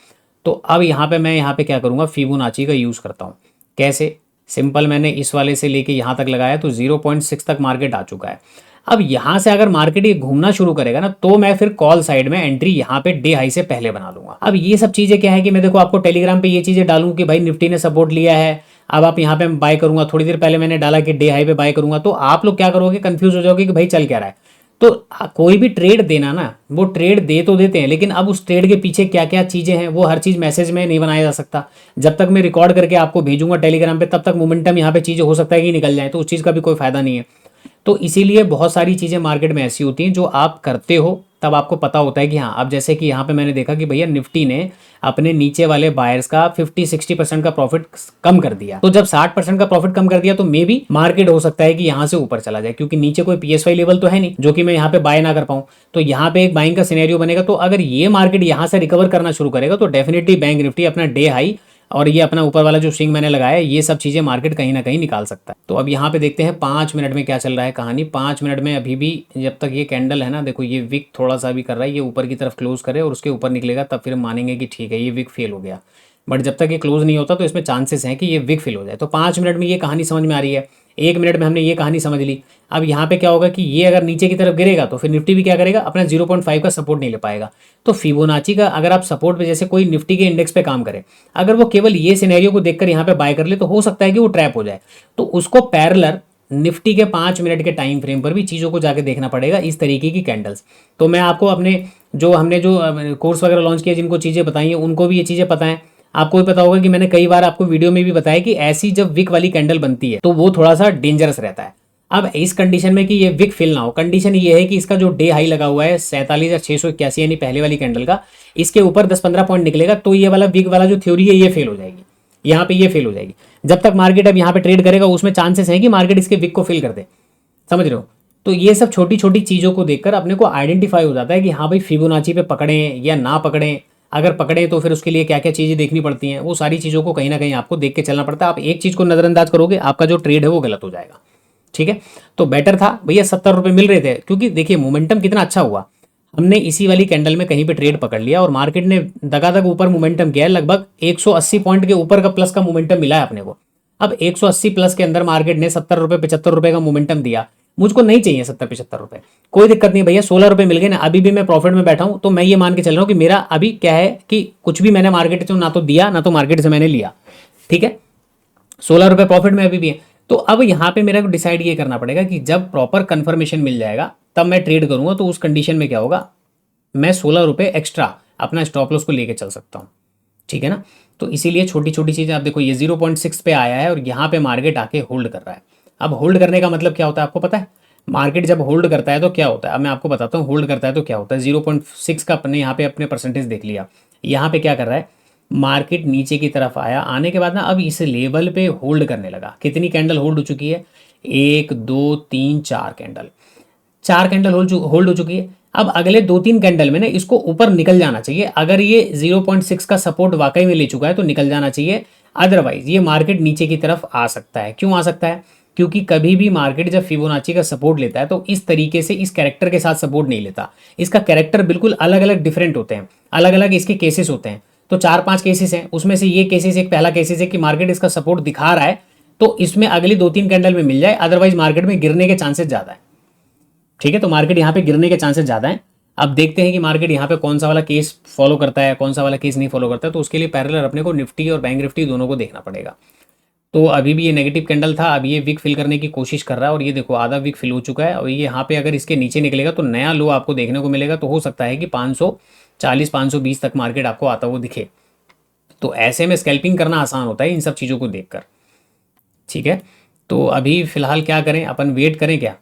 तो अब यहाँ पे मैं यहाँ पे क्या करूँगा, फिबोनाची का यूज़ करता हूँ। कैसे? सिंपल, मैंने इस वाले से लेके यहाँ तक लगाया तो 0.6 तक मार्केट आ चुका है। अब यहाँ से अगर मार्केट ये घूमना शुरू करेगा ना, तो मैं फिर कॉल साइड में एंट्री यहाँ पे डे हाई से पहले बना लूंगा। अब ये सब चीज़ें क्या है कि मैं देखो आपको टेलीग्राम पे ये चीज़ें डालूं कि भाई निफ्टी ने सपोर्ट लिया है, अब आप यहाँ पे बाय करूंगा। थोड़ी देर पहले मैंने डाला कि डे हाई पे बाय करूंगा, तो आप लोग क्या करोगे, कंफ्यूज हो जाओगे कि भाई चल क्या रहा है। तो कोई भी ट्रेड देना ना, वो ट्रेड दे तो देते हैं, लेकिन अब उस ट्रेड के पीछे क्या क्या चीज़ें हैं वो हर चीज़ मैसेज में नहीं बनाया जा सकता। जब तक मैं रिकॉर्ड करके आपको भेजूंगा टेलीग्राम पे, तब तक मोमेंटम यहाँ पे चीज़ें हो सकता है कि निकल जाए, तो उस चीज़ का भी कोई फायदा नहीं है। तो इसीलिए बहुत सारी चीज़ें मार्केट में ऐसी होती हैं जो आप करते हो तब आपको पता होता है कि हाँ, अब जैसे कि यहाँ पे मैंने देखा कि भैया निफ्टी ने अपने नीचे वाले बायर्स का 50-60% का प्रॉफिट कम कर दिया। तो जब 60% का प्रॉफिट कम कर दिया तो मे भी मार्केट हो सकता है कि यहाँ से ऊपर चला जाए, क्योंकि नीचे कोई पीएसवाई लेवल तो है नहीं जो कि मैं यहाँ पे बाय ना कर पाऊँ। तो यहाँ पे एक बाइंग का सिनेरियो बनेगा। तो अगर ये मार्केट यहाँ से रिकवर करना शुरू करेगा तो डेफिनेटली बैंक निफ्टी अपना डे हाई और ये अपना ऊपर वाला जो स्विंग मैंने लगाया है, ये सब चीज़ें मार्केट कहीं ना कहीं निकाल सकता है। तो अब यहाँ पे देखते हैं 5 मिनट में क्या चल रहा है कहानी। 5 मिनट में अभी भी जब तक ये कैंडल है ना, देखो ये विक थोड़ा सा भी कर रहा है, ये ऊपर की तरफ क्लोज करे और उसके ऊपर निकलेगा, तब फिर हम मानेंगे कि ठीक है ये विक फेल हो गया। बट जब तक ये क्लोज नहीं होता तो इसमें चांसेस हैं कि ये विक फेल हो जाए। तो 5 मिनट में ये कहानी समझ में आ रही है, 1 मिनट में हमने ये कहानी समझ ली। अब यहाँ पे क्या होगा कि ये अगर नीचे की तरफ गिरेगा तो फिर निफ्टी भी क्या करेगा, अपना 0.5 का सपोर्ट नहीं ले पाएगा। तो फिबोनाची का अगर आप सपोर्ट पे, जैसे कोई निफ्टी के इंडेक्स पे काम करे, अगर वो केवल ये सिनेरियो को देखकर यहाँ पे बाय कर ले तो हो सकता है कि वो ट्रैप हो जाए। तो उसको पैरेलल निफ्टी के 5 मिनट के टाइम फ्रेम पर भी चीज़ों को जाके देखना पड़ेगा, इस तरीके की कैंडल्स। तो मैं आपको अपने हमने जो कोर्स वगैरह लॉन्च किया, जिनको चीज़ें बताई हैं उनको भी ये चीज़ें पता है। आपको भी पता होगा कि मैंने कई बार आपको वीडियो में भी बताया कि ऐसी जब विक वाली कैंडल बनती है तो वो थोड़ा सा डेंजरस रहता है। अब इस कंडीशन में कि ये विक फिल ना हो, कंडीशन ये है कि इसका जो डे हाई लगा हुआ है 47,681 यानी पहले वाली कैंडल का, इसके ऊपर 10-15 पॉइंट निकलेगा तो ये वाला विक वाला जो थ्योरी है ये फेल हो जाएगी, यहाँ पे ये फेल हो जाएगी। जब तक मार्केट अब यहाँ पे ट्रेड करेगा उसमें चांसेस है कि मार्केट इसके विक को फिल कर दे, समझ रहे हो। तो ये सब छोटी छोटी चीज़ों को देखकर अपने को आइडेंटिफाई हो जाता है कि हाँ भाई फिबोनाची पे पकड़ें या ना पकड़ें, अगर पकड़ें तो फिर उसके लिए क्या क्या चीज़ें देखनी पड़ती हैं, वो सारी चीज़ों को कहीं ना कहीं आपको देख के चलना पड़ता है। आप एक चीज़ को नज़रअंदाज करोगे, आपका जो ट्रेड है वो गलत हो जाएगा। ठीक है, तो बेटर था भैया 70 रुपये मिल रहे थे, क्योंकि देखिए मोमेंटम कितना अच्छा हुआ, हमने इसी वाली कैंडल में कहीं पे ट्रेड पकड़ लिया और मार्केट ने दगादग ऊपर मोमेंटम किया है, लगभग 180 पॉइंट के ऊपर का प्लस का मोमेंटम मिला है अपने को। अब 180 प्लस के अंदर मार्केट ने 70 रुपये 75 रुपये का मोमेंटम दिया, मुझको नहीं चाहिए 70-75 रुपये, कोई दिक्कत नहीं भैया, 16 रुपये मिल गए ना, अभी भी मैं प्रॉफिट में बैठा हूं, तो मैं ये मान के चल रहा हूं कि मेरा अभी क्या है कि कुछ भी मैंने मार्केट से ना तो दिया ना तो मार्केट से मैंने लिया। ठीक है, 16 रुपये प्रॉफिट में अभी भी है। तो अब यहाँ पे मेरा को डिसाइड ये करना पड़ेगा कि जब प्रॉपर कंफर्मेशन मिल जाएगा तब मैं ट्रेड करूंगा, तो उस कंडीशन में क्या होगा, मैं 16 रुपये एक्स्ट्रा अपना स्टॉप लॉस को लेके चल सकता हूँ। ठीक है ना, तो इसीलिए छोटी छोटी चीज़ें, आप देखो ये 0.6 पे आया है और यहाँ पे मार्केट आके होल्ड कर रहा है। अब होल्ड करने का मतलब क्या होता है आपको पता है, मार्केट जब होल्ड करता है तो क्या होता है, अब मैं आपको बताता हूँ होल्ड करता है तो क्या होता है। 0.6 का अपने यहाँ पे अपने परसेंटेज देख लिया, यहाँ पे क्या कर रहा है, मार्केट नीचे की तरफ आया, आने के बाद ना अब इस लेवल पे होल्ड करने लगा। कितनी कैंडल होल्ड हो चुकी है, 1 2 3 4 कैंडल, 4 कैंडल होल्ड हो चुकी है। अब अगले 2-3 कैंडल में ना इसको ऊपर निकल जाना चाहिए, अगर ये 0.6 का सपोर्ट वाकई में ले चुका है तो निकल जाना चाहिए, अदरवाइज ये मार्केट नीचे की तरफ आ सकता है। क्यों आ सकता है, क्योंकि कभी भी मार्केट जब फिबोनाची का सपोर्ट लेता है तो इस तरीके से इस कैरेक्टर के साथ सपोर्ट नहीं लेता, इसका कैरेक्टर बिल्कुल अलग अलग डिफरेंट होते हैं, अलग अलग इसके केसेस होते हैं। तो 4-5 केसेस हैं, उसमें से ये केसेस, एक पहला केसेस है कि मार्केट इसका सपोर्ट दिखा रहा है तो इसमें अगली 2-3 कैंडल में मिल जाए, अदरवाइज मार्केट में गिरने के चांसेस ज़्यादा है। ठीक है, तो मार्केट यहाँ पे गिरने के चांसेस ज़्यादा हैं। अब देखते हैं कि मार्केट यहाँ पे कौन सा वाला केस फॉलो करता है, कौन सा वाला केस नहीं फॉलो करता है, तो उसके लिए पैरेलल अपने को निफ्टी और बैंक निफ्टी दोनों को देखना पड़ेगा। तो अभी भी ये नेगेटिव कैंडल था, अब ये विक फिल करने की कोशिश कर रहा है और ये देखो आधा विक फिल हो चुका है, और ये यहाँ पे अगर इसके नीचे निकलेगा तो नया लो आपको देखने को मिलेगा, तो हो सकता है कि 540-520 तक मार्केट आपको आता हुआ दिखे। तो ऐसे में स्कैल्पिंग करना आसान होता है इन सब चीज़ों को देखकर। ठीक है, तो अभी फिलहाल क्या करें, अपन वेट करें क्या,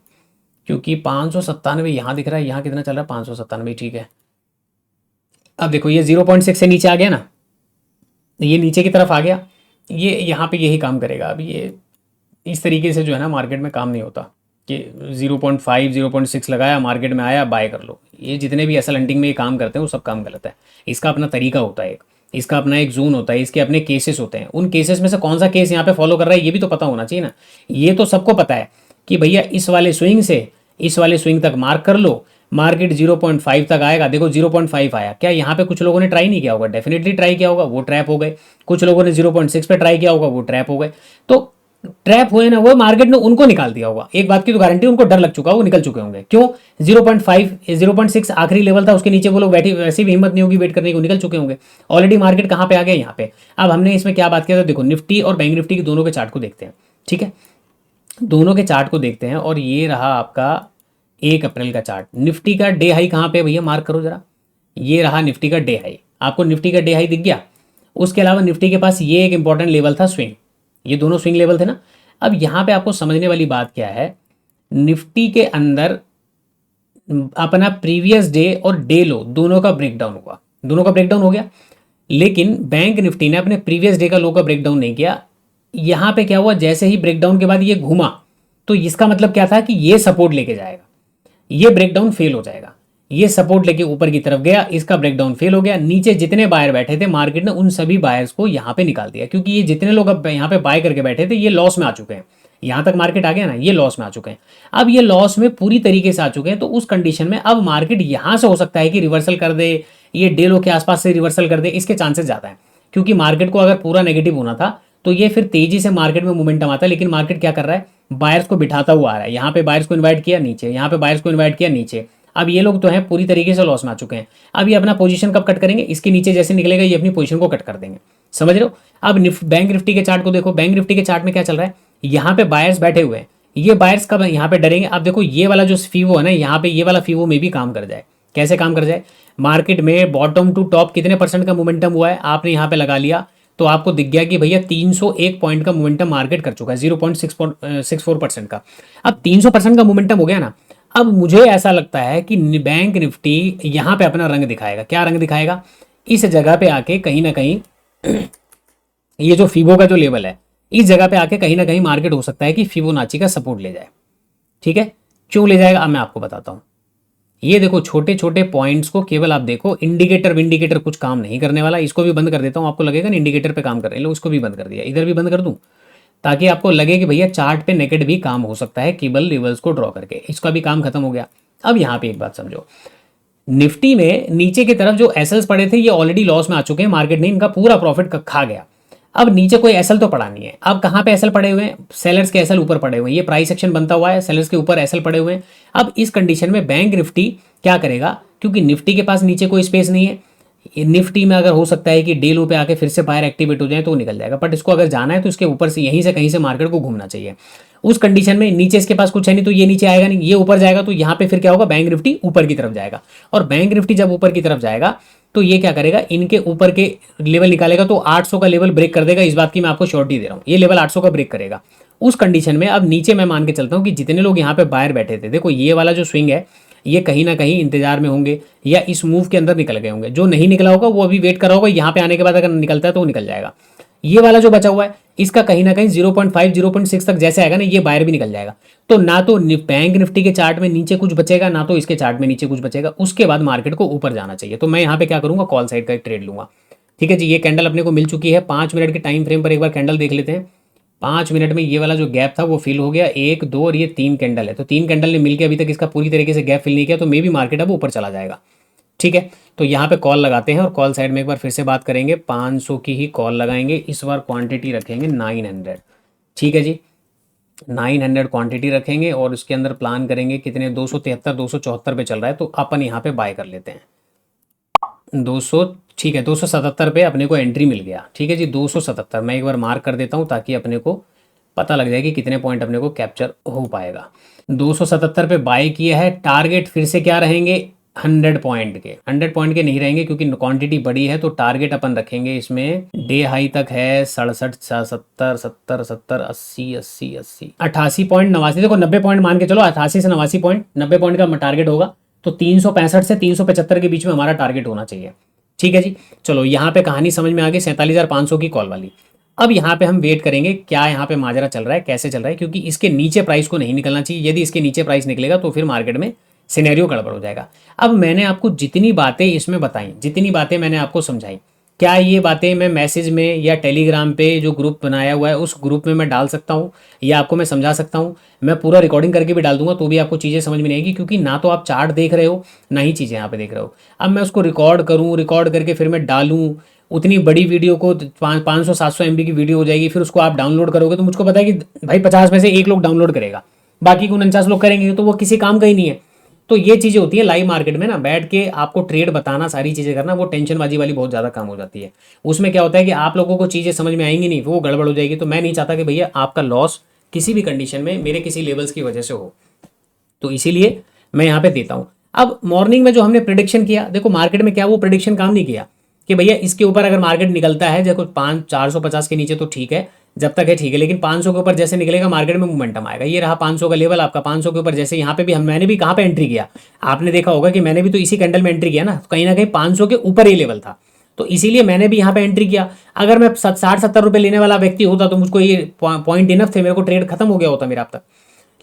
क्योंकि 597 यहाँ दिख रहा है, यहाँ कितना चल रहा है 597। ठीक है, अब देखो ये 0.6 से नीचे आ गया ना, ये नीचे की तरफ आ गया, ये यहाँ पे यही काम करेगा। अब ये इस तरीके से जो है ना मार्केट में काम नहीं होता कि 0.5 0.6 लगाया मार्केट में आया बाय कर लो, ये जितने भी असल हंटिंग में ये काम करते हैं वो सब काम गलत है। इसका अपना तरीका होता है, इसका अपना एक जोन होता है, इसके अपने केसेस होते हैं, उन केसेस में से कौन सा केस यहाँ पे फॉलो कर रहा है ये भी तो पता होना चाहिए ना। ये तो सबको पता है कि भैया इस वाले स्विंग से इस वाले स्विंग तक मार्क कर लो, मार्केट 0.5 तक आएगा। देखो 0.5 आया, क्या यहाँ पे कुछ लोगों ने ट्राई नहीं किया होगा, डेफिनेटली ट्राई किया होगा, वो ट्रैप हो गए। कुछ लोगों ने 0.6 पे ट्राई किया होगा, वो ट्रैप हो गए। तो ट्रैप हुए ना वो, मार्केट ने उनको निकाल दिया होगा, एक बात की तो गारंटी, उनको डर लग चुका, वो निकल चुके होंगे। क्यों, 0.5 0.6 आखिरी लेवल था, उसके नीचे वो लोग बैठी, वैसी भी हिम्मत नहीं होगी वेट करने की, निकल चुके होंगे। ऑलरेडी मार्केट कहाँ पे आ गया, यहाँ पे। अब हमने इसमें क्या बात किया था, देखो निफ्टी और बैंक निफ्टी के दोनों के चार्ट को देखते हैं। ठीक है, दोनों के चार्ट को देखते हैं, और ये रहा आपका 1 अप्रैल का चार्ट। निफ्टी का डे हाई कहाँ पे भैया, मार्क करो जरा, ये रहा निफ्टी का डे हाई। आपको निफ्टी का डे हाई दिख गया। उसके अलावा निफ्टी के पास ये एक इंपॉर्टेंट लेवल था स्विंग, ये दोनों स्विंग लेवल थे ना। अब यहाँ पे आपको समझने वाली बात क्या है, निफ्टी के अंदर अपना प्रीवियस डे और डे लो दोनों का ब्रेकडाउन हुआ, दोनों का ब्रेकडाउन हो गया। लेकिन बैंक निफ्टी ने अपने प्रीवियस डे का लो का ब्रेकडाउन नहीं किया। यहाँ पे क्या हुआ, जैसे ही ब्रेकडाउन के बाद ये घूमा, तो इसका मतलब क्या था कि ये सपोर्ट लेके जाएगा, ये ब्रेकडाउन फेल हो जाएगा। ये सपोर्ट लेके ऊपर की तरफ गया, इसका ब्रेकडाउन फेल हो गया। नीचे जितने बायर बैठे थे मार्केट ने उन सभी बायर्स को यहाँ पे निकाल दिया, क्योंकि ये जितने लोग अब यहाँ पे बाय करके बैठे थे ये लॉस में आ चुके हैं। यहाँ तक मार्केट आ गया ना, ये लॉस में आ चुके हैं। अब ये लॉस में पूरी तरीके से आ चुके हैं, तो उस कंडीशन में अब मार्केट यहाँ से हो सकता है कि रिवर्सल कर दे, ये डे लो के आसपास से रिवर्सल कर दे, इसके चांसेस ज़्यादा है। क्योंकि मार्केट को अगर पूरा नेगेटिव होना था तो ये फिर तेजी से मार्केट में मोमेंटम आता है, लेकिन मार्केट क्या कर रहा है, बायर्स को बिठाता हुआ आ रहा है। यहाँ पे बायर्स को इन्वाइट किया नीचे, यहाँ पे बायर्स को इन्वाइट किया नीचे। अब ये लोग तो हैं पूरी तरीके से लॉस में आ चुके हैं। अब ये अपना पोजीशन कब कट करेंगे, इसके नीचे जैसे निकलेगा ये अपनी पोजीशन को कट कर देंगे, समझ रहे हो। अब बैंक निफ्टी के चार्ट को देखो, बैंक निफ्टी के चार्ट में क्या चल रहा है, यहाँ पे बायर्स बैठे हुए हैं। ये बायर्स कब यहाँ पे डरेंगे, अब देखो ये वाला जो फीवो है ना, यहाँ पे ये वाला फीवो में भी काम कर जाए। कैसे काम कर जाए, मार्केट में बॉटम टू टॉप कितने परसेंट का मोमेंटम हुआ है, आपने यहाँ पे लगा लिया तो आपको दिख गया कि भैया 301 पॉइंट का मोमेंटम मार्केट कर चुका है, 0.64% का। अब 300% का मोमेंटम हो गया ना, अब मुझे ऐसा लगता है कि बैंक निफ्टी यहाँ पे अपना रंग दिखाएगा। क्या रंग दिखाएगा, इस जगह पे आके कहीं ना कहीं ये जो फीबो का जो लेवल है, इस जगह पे आके कहीं ना कहीं मार्केट हो सकता है कि फिबोनाची का सपोर्ट ले जाए। ठीक है, क्यों ले जाएगा, अब मैं आपको बताता हूँ। ये देखो छोटे छोटे पॉइंट्स को केवल आप देखो, इंडिकेटर विंडिकेटर कुछ काम नहीं करने वाला। इसको भी बंद कर देता हूँ, आपको लगेगा ना इंडिकेटर पे काम कर रहे हैं, लो इसको भी बंद कर दिया, इधर भी बंद कर दूं, ताकि आपको लगे कि भैया चार्ट पे नेगेटिव भी काम हो सकता है केवल लेवल्स को ड्रॉ करके। इसका भी काम खत्म हो गया। अब यहाँ पे एक बात समझो, निफ्टी में नीचे की तरफ जो एसएल्स पड़े थे ये ऑलरेडी लॉस में आ चुके हैं, मार्केट ने इनका पूरा प्रॉफिट खा गया। अब नीचे कोई एसएल तो पड़ा नहीं है। अब कहाँ पे एसएल पड़े हुए हैं, सेलर्स के एसएल ऊपर पड़े हुए हैं, ये प्राइस एक्शन बनता हुआ है, सेलर्स के ऊपर एसएल पड़े हुए हैं। अब इस कंडीशन में बैंक निफ्टी क्या करेगा, क्योंकि निफ्टी के पास नीचे कोई स्पेस नहीं है, निफ्टी में अगर हो सकता है कि डे लो पे आके फिर से बाहर एक्टिवेट हो जाए तो वो निकल जाएगा, बट इसको अगर जाना है तो इसके ऊपर से यहीं से कहीं से मार्केट को घूमना चाहिए। उस कंडीशन में नीचे इसके पास कुछ है नहीं तो ये नीचे आएगा नहीं, ये ऊपर जाएगा, तो यहाँ पे फिर क्या होगा, बैंक निफ्टी ऊपर की तरफ जाएगा। और बैंक निफ्टी जब ऊपर की तरफ जाएगा तो ये क्या करेगा, इनके ऊपर के लेवल निकालेगा, तो 800 का लेवल ब्रेक कर देगा। इस बात की मैं आपको श्योरिटी दे रहा हूँ, ये लेवल 800 का ब्रेक करेगा। उस कंडीशन में अब नीचे मैं मान के चलता हूँ कि जितने लोग यहाँ पे बाहर बैठे थे, देखो ये वाला जो स्विंग है ये कहीं ना कहीं इंतजार में होंगे या इस मूव के अंदर निकल गए होंगे। जो नहीं निकला होगा वो अभी वेट कर रहा होगा, यहाँ पे आने के बाद अगर निकलता है तो वो निकल जाएगा। ये वाला जो बचा हुआ है इसका कहीं ना कहीं 0.5 0.6 तक जैसे आएगा ना, ये बाहर भी निकल जाएगा। तो ना तो बैंक निफ्टी के चार्ट में नीचे कुछ बचेगा, ना तो इसके चार्ट में नीचे कुछ बचेगा। उसके बाद मार्केट को ऊपर जाना चाहिए। तो मैं यहाँ पे क्या करूंगा, कॉल साइड का एक ट्रेड लूंगा। ठीक है जी, ये कैंडल अपने को मिल चुकी है। 5 मिनट के टाइम फ्रेम पर एक बार कैंडल देख लेते हैं। 5 मिनट में ये वाला जो गैप था वो फिल हो गया, 1 2 और ये 3 कैंडल है। तो 3 कैंडल ने मिलकर अभी तक इसका पूरी तरीके से गैप फिल नहीं किया, तो मे भी मार्केट अब ऊपर चला जाएगा। ठीक है, तो यहाँ पे कॉल लगाते हैं और कॉल साइड में एक बार फिर से बात करेंगे। 500 की ही कॉल लगाएंगे, इस बार क्वांटिटी रखेंगे 900। ठीक है जी, 900 क्वांटिटी रखेंगे और उसके अंदर प्लान करेंगे कितने, 273 274 पे चल रहा है, तो अपन यहाँ पे बाय कर लेते हैं 200। ठीक है, 277 पे अपने को एंट्री मिल गया। ठीक है जी, 277 मैं एक बार मार्क कर देता हूँ ताकि अपने को पता लग जाए कि कितने पॉइंट अपने को कैप्चर हो पाएगा। 277 पे बाय किया है। टारगेट फिर से क्या रहेंगे, 100 पॉइंट के। 100 पॉइंट के नहीं रहेंगे क्योंकि क्वांटिटी बड़ी है, तो टारगेट अपन रखेंगे इसमें डे हाई तक है 67 70 70 70 80 80 80 88 पॉइंट 89। देखो 90 पॉइंट मान के चलो, 88 से 89 पॉइंट, 90 पॉइंट का टारगेट होगा। तो 365 से 375 के बीच में हमारा टारगेट होना चाहिए। ठीक है जी, चलो यहाँ पे कहानी समझ में आ गई 47,500 की कॉल वाली। अब यहाँ पे हम वेट करेंगे क्या यहाँ पे माजरा चल रहा है, कैसे चल रहा है, क्योंकि इसके नीचे प्राइस को नहीं निकलना चाहिए। यदि इसके नीचे प्राइस निकलेगा तो फिर मार्केट में सिनेरियो गड़बड़ हो जाएगा। अब मैंने आपको जितनी बातें इसमें बताई, जितनी बातें मैंने आपको समझाई, क्या ये बातें मैं मैसेज में या टेलीग्राम पे जो ग्रुप बनाया हुआ है उस ग्रुप में मैं डाल सकता हूँ या आपको मैं समझा सकता हूँ? मैं पूरा रिकॉर्डिंग करके भी डाल दूंगा तो भी आपको चीज़ें समझ में नहीं आएगी, क्योंकि ना तो आप चार्ट देख रहे हो ना ही चीज़ें यहाँ पे देख रहे हो। अब मैं उसको रिकॉर्ड करूँ, रिकॉर्ड करके फिर मैं डालूँ, उतनी बड़ी वीडियो को 500-700 MB की वीडियो हो जाएगी, फिर उसको आप डाउनलोड करोगे तो मुझको पता है कि भाई 50 में से 1 लोग डाउनलोड करेगा, बाकी को 49 लोग करेंगे, तो वो किसी काम का ही नहीं है। तो ये चीज़ें होती है लाइव मार्केट में ना, बैठ के आपको ट्रेड बताना, सारी चीज़ें करना, वो टेंशनबाजी वाली बहुत ज़्यादा काम हो जाती है। उसमें क्या होता है कि आप लोगों को चीज़ें समझ में आएंगी नहीं, वो गड़बड़ हो जाएगी। तो मैं नहीं चाहता कि भैया आपका लॉस किसी भी कंडीशन में मेरे किसी लेवल्स की वजह से हो, तो इसीलिए मैं यहाँ पे देता हूँ। अब मॉर्निंग में जो हमने प्रिडिक्शन किया, देखो मार्केट में क्या वो प्रिडिक्शन काम नहीं किया कि भैया इसके ऊपर अगर मार्केट निकलता है देखो 450 के नीचे तो ठीक है, जब तक है ठीक है, लेकिन 500 के ऊपर जैसे निकलेगा मार्केट में मोमेंटम आएगा। ये रहा 500 का लेवल आपका, 500 के ऊपर जैसे यहाँ पे भी मैंने भी कहाँ पे एंट्री किया, आपने देखा होगा कि मैंने भी तो इसी कैंडल में एंट्री किया ना, कहीं ना कहीं 500 के ऊपर ये लेवल था, तो इसीलिए मैंने भी यहाँ पे एंट्री किया। अगर मैं 60-70 रुपये लेने वाला व्यक्ति होता तो मुझको ये पॉइंट इनफ थे, मेरे को ट्रेड खत्म हो गया होता मेरा अब तक,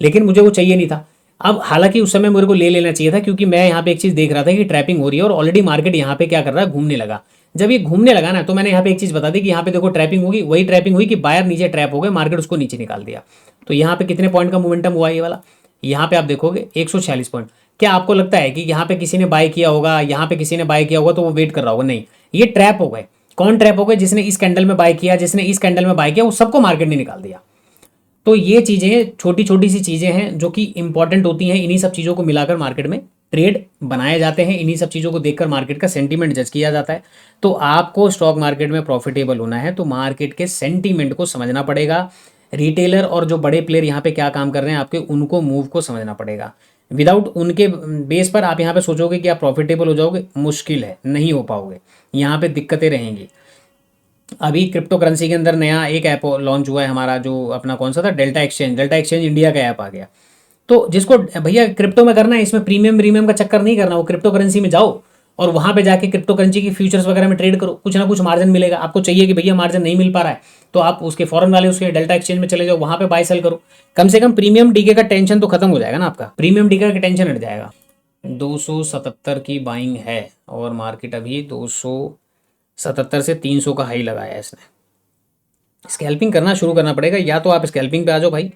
लेकिन मुझे वो चाहिए नहीं था। अब हालांकि उस समय मेरे को ले लेना चाहिए था, क्योंकि मैं यहाँ पे एक चीज़ देख रहा था कि ट्रैपिंग हो रही है और ऑलरेडी मार्केट यहाँ पे क्या कर रहा है, घूमने लगा। जब ये घूमने लगा ना, तो मैंने यहाँ पे एक चीज़ बता दी कि यहाँ पे देखो ट्रैपिंग होगी, वही ट्रैपिंग हुई कि बायर नीचे ट्रैप हो गए, मार्केट उसको नीचे निकाल दिया। तो यहाँ पे कितने पॉइंट का मोमेंटम हुआ ये वाला, यहाँ पे आप देखोगे 146 पॉइंट। क्या आपको लगता है कि यहाँ पे किसी ने बाय किया होगा, यहाँ पे किसी ने बाय किया होगा तो वो वेट कर रहा होगा? नहीं, ये ट्रैप हो गए। कौन ट्रैप हो गए? जिसने इस कैंडल में बाय किया, जिसने इस कैंडल में बाय किया, वो सबको मार्केट ने निकाल दिया। तो ये चीज़ें छोटी छोटी सी चीज़ें हैं जो कि इंपॉर्टेंट होती हैं। इन्हीं सब चीज़ों को मिलाकर मार्केट में ट्रेड बनाए जाते हैं, इन्हीं सब चीज़ों को देखकर मार्केट का सेंटीमेंट जज किया जाता है। तो आपको स्टॉक मार्केट में प्रॉफिटेबल होना है तो मार्केट के सेंटीमेंट को समझना पड़ेगा। रिटेलर और जो बड़े प्लेयर यहाँ पे क्या काम कर रहे हैं आपके, उनको मूव को समझना पड़ेगा। विदाउट उनके बेस पर आप यहाँ पे सोचोगे कि आप प्रॉफिटेबल हो जाओगे, मुश्किल है, नहीं हो पाओगे, यहाँ पे दिक्कतें रहेंगी। अभी क्रिप्टो करेंसी के अंदर नया एक ऐप लॉन्च हुआ है हमारा, जो अपना कौन सा था, delta exchange. Delta exchange India का ऐप आ गया। तो जिसको भैया क्रिप्टो में करना है, इसमें प्रीमियम का चक्कर नहीं करना, वो क्रिप्टो करेंसी में जाओ और वहाँ पे जाके क्रिप्टो करेंसी की फ्यूचर्स वगैरह में ट्रेड करो, कुछ ना कुछ मार्जिन मिलेगा। आपको चाहिए कि भैया मार्जिन नहीं मिल पा रहा है, तो आप उसके फॉरेन वाले उसके डेल्टा एक्सचेंज में चले जाओ, वहाँ पे बाय सेल करो। कम से कम प्रीमियम डीके का टेंशन तो खत्म हो जाएगा ना आपका, प्रीमियम डीके का टेंशन हट जाएगा। 277 की बाइंग है और मार्केट अभी 277 से 300 का हाई लगाया है इसने। स्कैल्पिंग करना शुरू करना पड़ेगा, या तो आप स्कैल्पिंग पे आ जाओ भाई,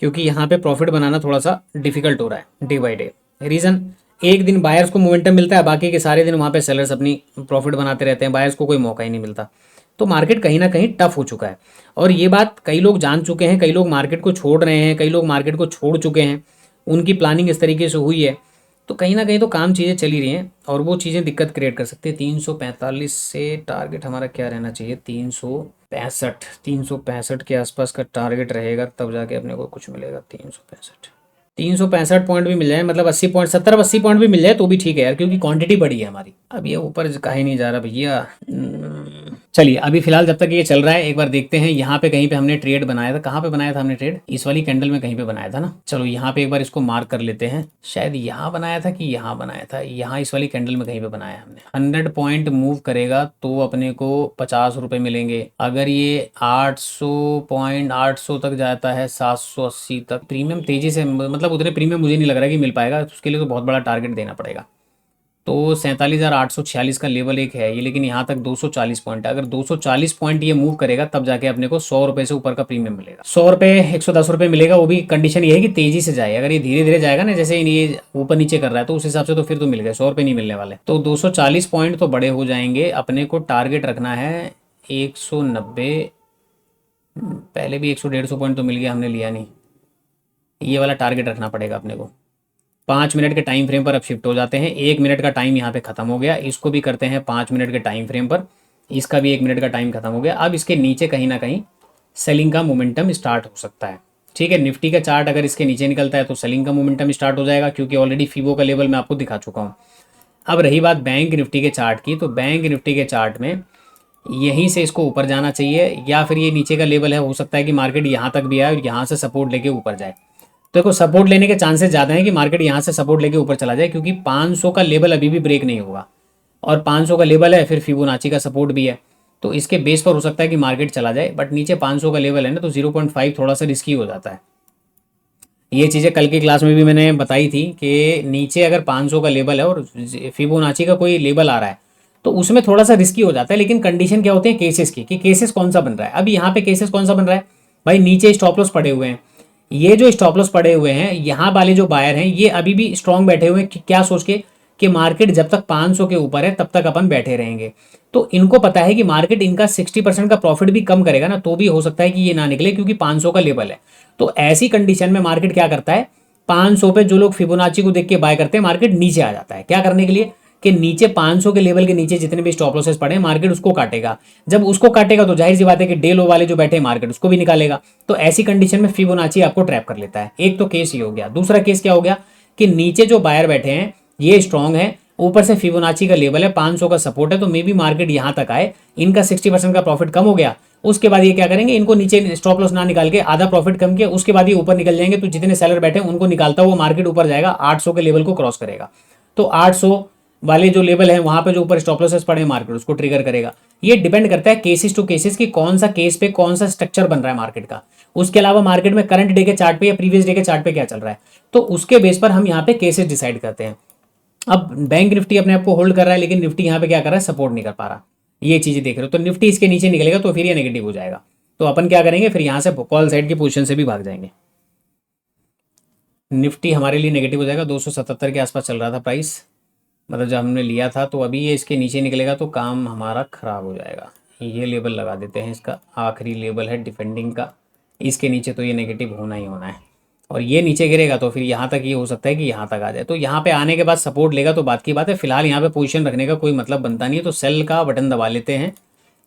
क्योंकि यहाँ पे प्रॉफिट बनाना थोड़ा सा डिफिकल्ट हो रहा है डे बाय डे। रीज़न, एक दिन बायर्स को मोमेंटम मिलता है, बाकी के सारे दिन वहाँ पे सेलर्स अपनी प्रॉफिट बनाते रहते हैं, बायर्स को कोई मौका ही नहीं मिलता। तो मार्केट कहीं ना कहीं टफ हो चुका है, और ये बात कई लोग जान चुके हैं, कई लोग मार्केट को छोड़ रहे हैं, कई लोग मार्केट को छोड़ चुके हैं, उनकी प्लानिंग इस तरीके से हुई है। तो कहीं ना कहीं तो काम चीज़ें चली रही हैं, और वो चीज़ें दिक्कत क्रिएट कर सकती है। 345 से टारगेट हमारा क्या रहना चाहिए, 365 के आसपास का टारगेट रहेगा, तब जाके अपने को कुछ मिलेगा। 365 पॉइंट भी मिल जाए, मतलब 80 पॉइंट, 70-80 पॉइंट भी मिल जाए तो भी ठीक है यार, क्योंकि क्वांटिटी बड़ी है हमारी। अब ये ऊपर कहीं नहीं जा रहा भैया। चलिए अभी फिलहाल जब तक ये चल रहा है, एक बार देखते हैं यहाँ पे कहीं पे हमने ट्रेड बनाया था, कहाँ पे बनाया था हमने ट्रेड, इस वाली कैंडल में कहीं पे बनाया था ना। चलो यहाँ पे एक बार इसको मार्क कर लेते हैं, शायद यहाँ बनाया था कि यहाँ बनाया था, यहाँ इस वाली कैंडल में कहीं पे बनाया हमने। 100 पॉइंट मूव करेगा तो अपने को 50 रुपये मिलेंगे। अगर ये 800 पॉइंट 800 तक जाता है, 780 तक, प्रीमियम तेजी से, मतलब उतने प्रीमियम मुझे नहीं लग रहा कि मिल पाएगा, उसके लिए तो बहुत बड़ा टारगेट देना पड़ेगा। तो 47,846 का लेवल एक है ये, लेकिन यहाँ तक 240 पॉइंट है। अगर 240 पॉइंट ये मूव करेगा तब जाके अपने को 100 रुपये से ऊपर का प्रीमियम मिलेगा। 100 रुपये 110 रुपये मिलेगा, वो भी कंडीशन ये है कि तेजी से जाए। अगर ये धीरे धीरे जाएगा ना, जैसे ये ऊपर नीचे कर रहा है, तो उस हिसाब से तो फिर तो मिल गए, 100 रुपये नहीं मिलने वाले। तो 240 पॉइंट तो बड़े हो जाएंगे। अपने को टारगेट रखना है 190, पहले भी 100-150 पॉइंट तो मिल गया, हमने लिया नहीं। ये वाला टारगेट रखना पड़ेगा अपने को। 5 मिनट के टाइम फ्रेम पर अब शिफ्ट हो जाते हैं। 1 मिनट का टाइम यहाँ पे खत्म हो गया, इसको भी करते हैं 5 मिनट के टाइम फ्रेम पर, इसका भी 1 मिनट का टाइम खत्म हो गया। अब इसके नीचे कहीं ना कहीं सेलिंग का मोमेंटम स्टार्ट हो सकता है। ठीक है, निफ्टी का चार्ट अगर इसके नीचे निकलता है तो सेलिंग का मोमेंटम स्टार्ट हो जाएगा, क्योंकि ऑलरेडी फीबो का लेवल मैं आपको दिखा चुका हूँ। अब रही बात बैंक निफ्टी के चार्ट की, तो बैंक निफ्टी के चार्ट में यहीं से इसको ऊपर जाना चाहिए, या फिर ये नीचे का लेवल है, हो सकता है कि मार्केट यहाँ तक भी आए और यहाँ से सपोर्ट लेके ऊपर जाए। तो देखो सपोर्ट लेने के चांसेस ज़्यादा हैं कि मार्केट यहाँ से सपोर्ट लेके ऊपर चला जाए, क्योंकि 500 का लेवल अभी भी ब्रेक नहीं होगा, और 500 का लेवल है, फिर फिबोनाची का सपोर्ट भी है, तो इसके बेस पर हो सकता है कि मार्केट चला जाए। बट नीचे 500 का लेवल है ना, तो 0.5 थोड़ा सा रिस्की हो जाता है। ये चीज़ें कल की क्लास में भी मैंने बताई थी कि नीचे अगर 500 का लेवल है और फिबोनाची का कोई लेवल आ रहा है, तो उसमें थोड़ा सा रिस्की हो जाता है। लेकिन कंडीशन क्या होती है केसेस की, कि केसेस कौन सा बन रहा है। अब यहाँ पे केसेस कौन सा बन रहा है भाई, नीचे स्टॉप लॉस पड़े हुए हैं। ये जो स्टॉप लॉस पड़े हुए हैं, यहाँ वाले जो बायर हैं, ये अभी भी स्ट्रॉन्ग बैठे हुए हैं क्या सोच के, कि मार्केट जब तक 500 के ऊपर है तब तक अपन बैठे रहेंगे। तो इनको पता है कि मार्केट इनका 60% का प्रॉफिट भी कम करेगा ना, तो भी हो सकता है कि ये ना निकले, क्योंकि 500 का लेवल है। तो ऐसी कंडीशन में मार्केट क्या करता है, 500 पे जो लोग फिबोनाची को देख के बाय करते हैं, मार्केट नीचे आ जाता है। क्या करने के लिए, कि नीचे 500 के लेवल के नीचे जितने भी स्टॉप लॉसेस पड़े हैं, मार्केट उसको काटेगा। जब उसको काटेगा तो जाहिर सी बात है कि डे लो वाले जो बैठे हैं, मार्केट उसको भी निकालेगा। तो ऐसी कंडीशन में फिबोनाची आपको ट्रैप कर लेता है। एक तो केस ये हो गया। दूसरा केस क्या हो गया, कि नीचे जो बायर बैठे हैं ये स्ट्रांग है, ऊपर से फिबोनाची का लेवल है, 500 का सपोर्ट है, तो मे बी मार्केट यहां तक आए, इनका 60% का प्रॉफिट कम हो गया, उसके बाद ये क्या करेंगे, इनको नीचे स्टॉप लॉस ना निकाल के आधा प्रॉफिट कम किया, उसके बाद ये ऊपर निकल जाएंगे। तो जितने सेलर बैठे हैं उनको निकालता हुआ मार्केट ऊपर जाएगा, 800 के लेवल को क्रॉस करेगा। तो 800 वाले जो लेवल है वहां पे जो ऊपर स्टॉप लॉसेस पड़े हैं, मार्केट उसको ट्रिगर करेगा। ये डिपेंड करता है केसेस टू केसेस कि कौन सा केस पे कौन सा स्ट्रक्चर बन रहा है मार्केट का। उसके अलावा मार्केट में करंट डे के चार्ट पे या प्रीवियस डे के चार्ट पे क्या चल रहा है, तो उसके बेस पर हम यहाँ पे केसेस डिसाइड करते हैं। अब बैंक निफ्टी अपने आप को होल्ड कर रहा है, लेकिन निफ्टी यहाँ पे क्या कर रहा है, सपोर्ट नहीं कर पा रहा। ये चीजें देख रहे हो, तो निफ्टी इसके नीचे निकलेगा तो फिर ये नेगेटिव हो जाएगा। तो अपन क्या करेंगे, फिर यहाँ से कॉल साइड की पोजीशन से भी भाग जाएंगे। निफ्टी हमारे लिए नेगेटिव हो जाएगा, 277 के आसपास चल रहा था प्राइस, मतलब जब हमने लिया था। तो अभी ये इसके नीचे निकलेगा तो काम हमारा ख़राब हो जाएगा। ये लेवल लगा देते हैं, इसका आखिरी लेवल है डिफेंडिंग का, इसके नीचे तो ये नेगेटिव होना ही होना है। और ये नीचे गिरेगा तो फिर यहाँ तक ये हो सकता है कि यहाँ तक आ जाए। तो यहाँ पे आने के बाद सपोर्ट लेगा तो बात की बात है। फिलहाल यहाँ पे पोजीशन रखने का कोई मतलब बनता नहीं है, तो सेल का बटन दबा लेते हैं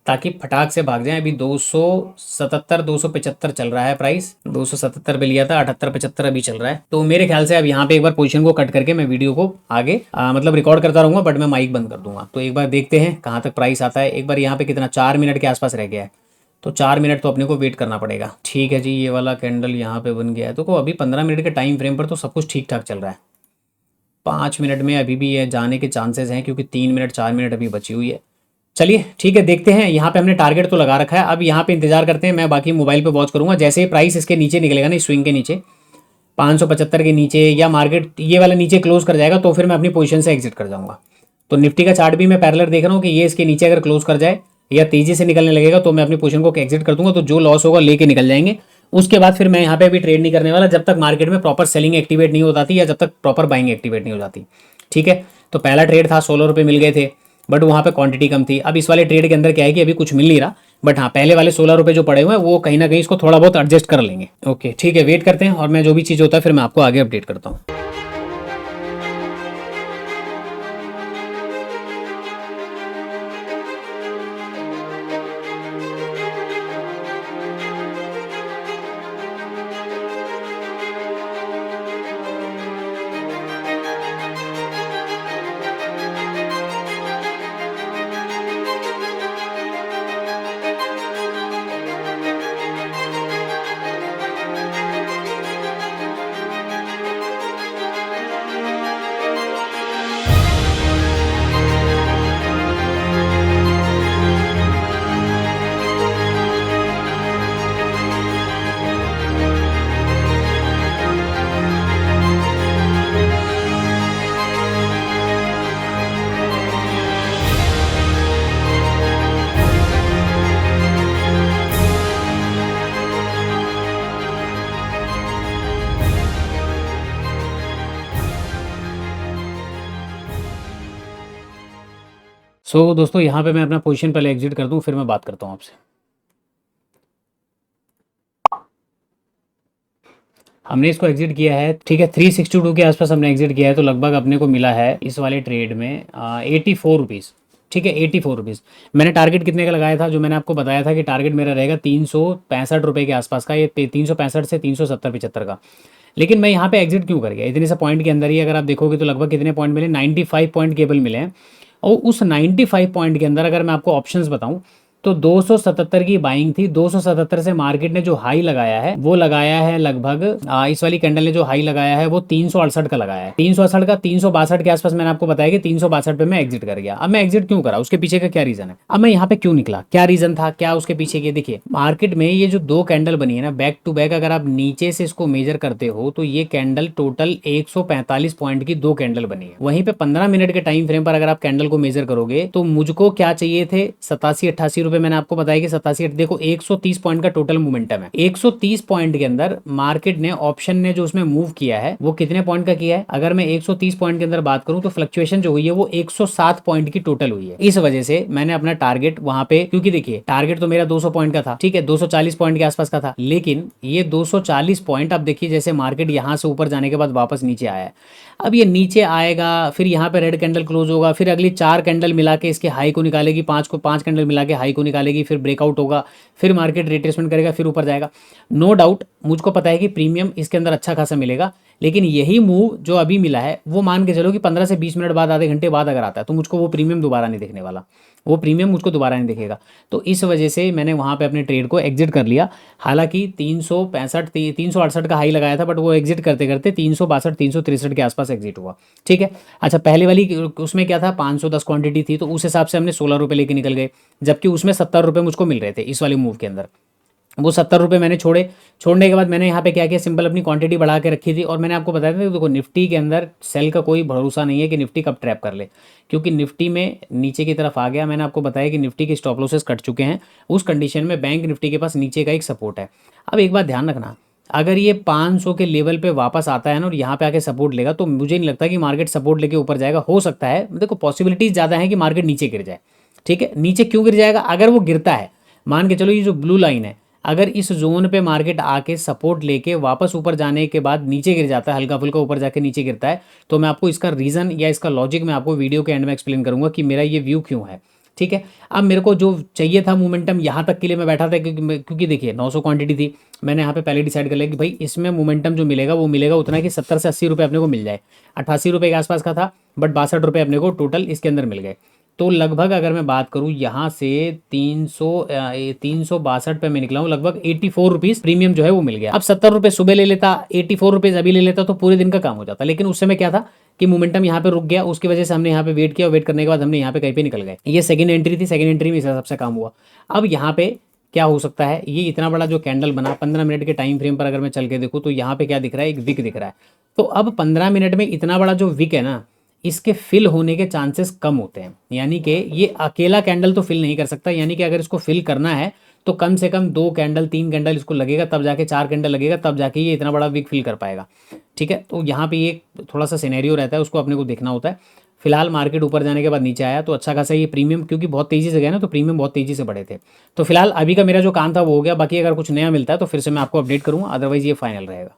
ताकि फटाक से भाग जाए। अभी 277 275 चल रहा है प्राइस, 277 पे लिया था, 78-75 अभी चल रहा है। तो मेरे ख्याल से अब यहाँ पे एक बार पोजीशन को कट करके मैं वीडियो को आगे मतलब रिकॉर्ड करता रहूंगा, बट मैं माइक बंद कर दूंगा। तो एक बार देखते हैं कहाँ तक प्राइस आता है। एक बार यहाँ पे कितना, 4 मिनट के आसपास रह गया है, तो 4 मिनट तो अपने को वेट करना पड़ेगा। ठीक है जी, ये वाला कैंडल यहाँ पे बन गया है। तो अभी 15 मिनट के टाइम फ्रेम पर तो सब कुछ ठीक ठाक चल रहा है। 5 मिनट में अभी भी ये जाने के चांसेस हैं, क्योंकि 3 मिनट 4 मिनट अभी बची हुई है। चलिए ठीक है, देखते हैं। यहाँ पे हमने टारगेट तो लगा रखा है, अब यहाँ पे इंतजार करते हैं। मैं बाकी मोबाइल पे वॉच करूंगा, जैसे ही प्राइस इसके नीचे निकलेगा ना, इस स्विंग के नीचे 575 के नीचे, या मार्केट ये वाला नीचे क्लोज कर जाएगा, तो फिर मैं अपनी पोजीशन से एग्जिट कर जाऊंगा। तो निफ्टी का चार्ट भी मैं पैरेलल देख रहा हूँ कि ये इसके नीचे अगर क्लोज कर जाए या तेजी से निकलने लगेगा तो मैं अपनी पोजीशन को एग्जिट कर दूंगा। तो जो लॉस होगा लेके निकल जाएंगे। उसके बाद फिर मैं यहाँ पे अभी ट्रेड नहीं करने वाला जब तक मार्केट में प्रॉपर सेलिंग एक्टिवेट नहीं हो जाती, या जब तक प्रॉपर बाइंग एक्टिवेट नहीं हो जाती। ठीक है, तो पहला ट्रेड था 16 रुपये मिल गए थे, बट वहाँ पे क्वांटिटी कम थी। अब इस वाले ट्रेड के अंदर क्या है कि अभी कुछ मिल नहीं रहा, बट हाँ पहले वाले 16 रुपये जो पड़े हुए हैं वो कहीं ना कहीं इसको थोड़ा बहुत एडजस्ट कर लेंगे। ओके ठीक है, वेट करते हैं, और मैं जो भी चीज़ होता है फिर मैं आपको आगे अपडेट करता हूँ। सो दोस्तों यहाँ पे मैं अपना पोजीशन पहले एग्जिट कर दूँ, फिर मैं बात करता हूँ आपसे। हमने इसको एग्जिट किया है, ठीक है, 362 के आसपास हमने एग्जिट किया है। तो लगभग अपने को मिला है इस वाले ट्रेड में 84 रुपीज़। ठीक है, 84 रुपीज़। मैंने टारगेट कितने का लगाया था, जो मैंने आपको बताया था कि टारगेट मेरा रहेगा 365 रुपये के आसपास का, ये 365 से 370-75 का। लेकिन मैं यहाँ पे एग्जिट क्यों कर गया इतने से पॉइंट के अंदर ही? अगर आप देखोगे तो लगभग कितने पॉइंट मिले, 95 पॉइंट केवल मिले हैं। और उस 95 पॉइंट के अंदर अगर मैं आपको ऑप्शंस बताऊं तो 277 की बाइंग थी। 277 से मार्केट ने जो हाई लगाया है वो लगाया है लगभग इस वाली कैंडल ने जो हाई लगाया है वो 368 का लगाया है। 368 का 362 के आसपास मैंने आपको बताया कि 362 पे मैं एग्जिट कर गया। अब मैं एग्जिट क्यों करा, उसके पीछे का क्या रीजन है, अब मैं यहाँ पे क्यों निकला, क्या रीजन था, क्या उसके पीछे के? देखिए मार्केट में ये जो दो कैंडल बनी है ना बैक टू बैक, अगर आप नीचे से इसको मेजर करते हो तो ये कैंडल टोटल 145 पॉइंट की दो कैंडल बनी है। वहीं पे 15 मिनट के टाइम फ्रेम पर अगर आप कैंडल को मेजर करोगे तो मुझको क्या चाहिए थे, 87-88 रुपए। मैंने आपको बताया कि 87, देखो 130 पॉइंट का टोटल मोमेंटम है। 130 पॉइंट के अंदर मार्केट ने, ऑप्शन ने जो उसमें मूव किया है वो कितने पॉइंट का किया है? अगर मैं 130 पॉइंट के अंदर बात करूं तो फ्लक्चुएशन जो हुई है वो 107 पॉइंट की टोटल हुई है। इस वजह से मैंने अपना टारगेट वहां पे, क्योंकि देखिए टारगेट तो मेरा 200 पॉइंट का था, ठीक है, 240 पॉइंट के आसपास का था, लेकिन ये 240 पॉइंट, अब देखिए जैसे मार्केट यहां से ऊपर जाने के बाद वापस नीचे आया है, अब ये नीचे आएगा, फिर यहाँ पे रेड कैंडल क्लोज होगा, फिर अगली 4 कैंडल मिला के इसके हाई को निकालेगी, 5 कैंडल मिला के हाई को निकालेगी, फिर ब्रेकआउट होगा, फिर मार्केट रिट्रेसमेंट करेगा, फिर ऊपर जाएगा। नो डाउट मुझको पता है कि प्रीमियम इसके अंदर अच्छा खासा मिलेगा, लेकिन यही मूव जो अभी मिला है वो मान के चलो कि 15 से 20 मिनट बाद, आधे घंटे बाद अगर आता है तो मुझको वो प्रीमियम दोबारा नहीं देखने वाला, वो प्रीमियम मुझको दोबारा नहीं दिखेगा। तो इस वजह से मैंने वहाँ पे अपने ट्रेड को एग्जिट कर लिया। हालांकि 368 का हाई लगाया था, बट वो एग्जिट करते करते 362 363 के आसपास एग्जिट हुआ। ठीक है, अच्छा पहले वाली उसमें क्या था, 510 क्वांटिटी थी, तो उस हिसाब से हमने 16 रुपये लेके निकल गए, जबकि उसमें 70 रुपये मुझको मिल रहे थे इस वाली मूव के अंदर। वो 70 रुपये मैंने छोड़े। छोड़ने के बाद मैंने यहाँ पे क्या किया, सिंपल अपनी क्वांटिटी बढ़ा के रखी थी। और मैंने आपको बताया था कि देखो निफ्टी के अंदर सेल का कोई भरोसा नहीं है कि निफ्टी कब ट्रैप कर ले, क्योंकि निफ्टी में नीचे की तरफ आ गया। मैंने आपको बताया कि निफ्टी के स्टॉप लॉसेस कट चुके हैं, उस कंडीशन में बैंक निफ्टी के पास नीचे का एक सपोर्ट है। अब एक बात ध्यान रखना, अगर ये 500 के लेवल पे वापस आता है ना और यहाँ पे आके सपोर्ट लेगा, तो मुझे नहीं लगता कि मार्केट सपोर्ट लेके ऊपर जाएगा। हो सकता है, देखो पॉसिबिलिटीज ज़्यादा है कि मार्केट नीचे गिर जाए। ठीक है, नीचे क्यों गिर जाएगा, अगर वो गिरता है, मान के चलो ये जो ब्लू लाइन है, अगर इस जोन पे मार्केट आके सपोर्ट लेके वापस ऊपर जाने के बाद नीचे गिर जाता है, हल्का फुल्का ऊपर जाके नीचे गिरता है, तो मैं आपको इसका रीज़न या इसका लॉजिक मैं आपको वीडियो के एंड में एक्सप्लेन करूंगा कि मेरा ये व्यू क्यों है। ठीक है, अब मेरे को जो चाहिए था मोमेंटम, यहाँ तक के लिए मैं बैठा था, क्योंकि देखिए 900 क्वांटिटी थी। मैंने यहाँ पे पहले डिसाइड कर लिया कि भाई इसमें मोमेंटम जो मिलेगा वो मिलेगा उतना कि 70 से 80 रुपये अपने को मिल जाए। 88 रुपये के आसपास का था, बट 62 रुपये अपने को टोटल इसके अंदर मिल गए। तो लगभग अगर मैं बात करूँ यहाँ से 362 पे मैं निकला हूँ, लगभग 84 रुपीज़ प्रीमियम जो है वो मिल गया। अब 70 रुपये सुबह ले लेता, 84 रुपीज़ अभी ले लेता तो पूरे दिन का काम हो जाता, लेकिन उस समय क्या था कि मोमेंटम यहाँ पे रुक गया, उसकी वजह से हमने यहाँ पे वेट किया, वेट करने के बाद हमने यहाँ पे कहीं पे निकल गए। ये सेकंड एंट्री थी, सेकंड एंट्री में इस हिसाब से काम हुआ। अब यहाँ पे क्या हो सकता है, ये इतना बड़ा जो कैंडल बना 15 मिनट के टाइम फ्रेम पर अगर मैं चल के देखूँ तो यहाँ पे क्या दिख रहा है, एक विक दिख रहा है। तो अब 15 मिनट में इतना बड़ा जो विक है ना, इसके फिल होने के चांसेस कम होते हैं, यानी कि ये अकेला कैंडल तो फिल नहीं कर सकता, यानी कि अगर इसको फिल करना है तो कम से कम 2 कैंडल 3 कैंडल इसको लगेगा, तब जाके 4 कैंडल लगेगा, तब जाके ये इतना बड़ा विक फिल कर पाएगा। ठीक है, तो यहाँ पे ये थोड़ा सा सिनेरियो रहता है, उसको अपने को देखना होता है। फिलहाल मार्केट ऊपर जाने के बाद नीचे आया तो अच्छा खासा ये प्रीमियम, क्योंकि बहुत तेज़ी से गया ना तो प्रीमियम बहुत तेज़ी से बढ़े थे। तो फिलहाल अभी का मेरा जो काम था वो हो गया, बाकी अगर कुछ नया मिलता है तो फिर से मैं आपको अपडेट करूँगा, अदरवाइज़ ये फाइनल रहेगा।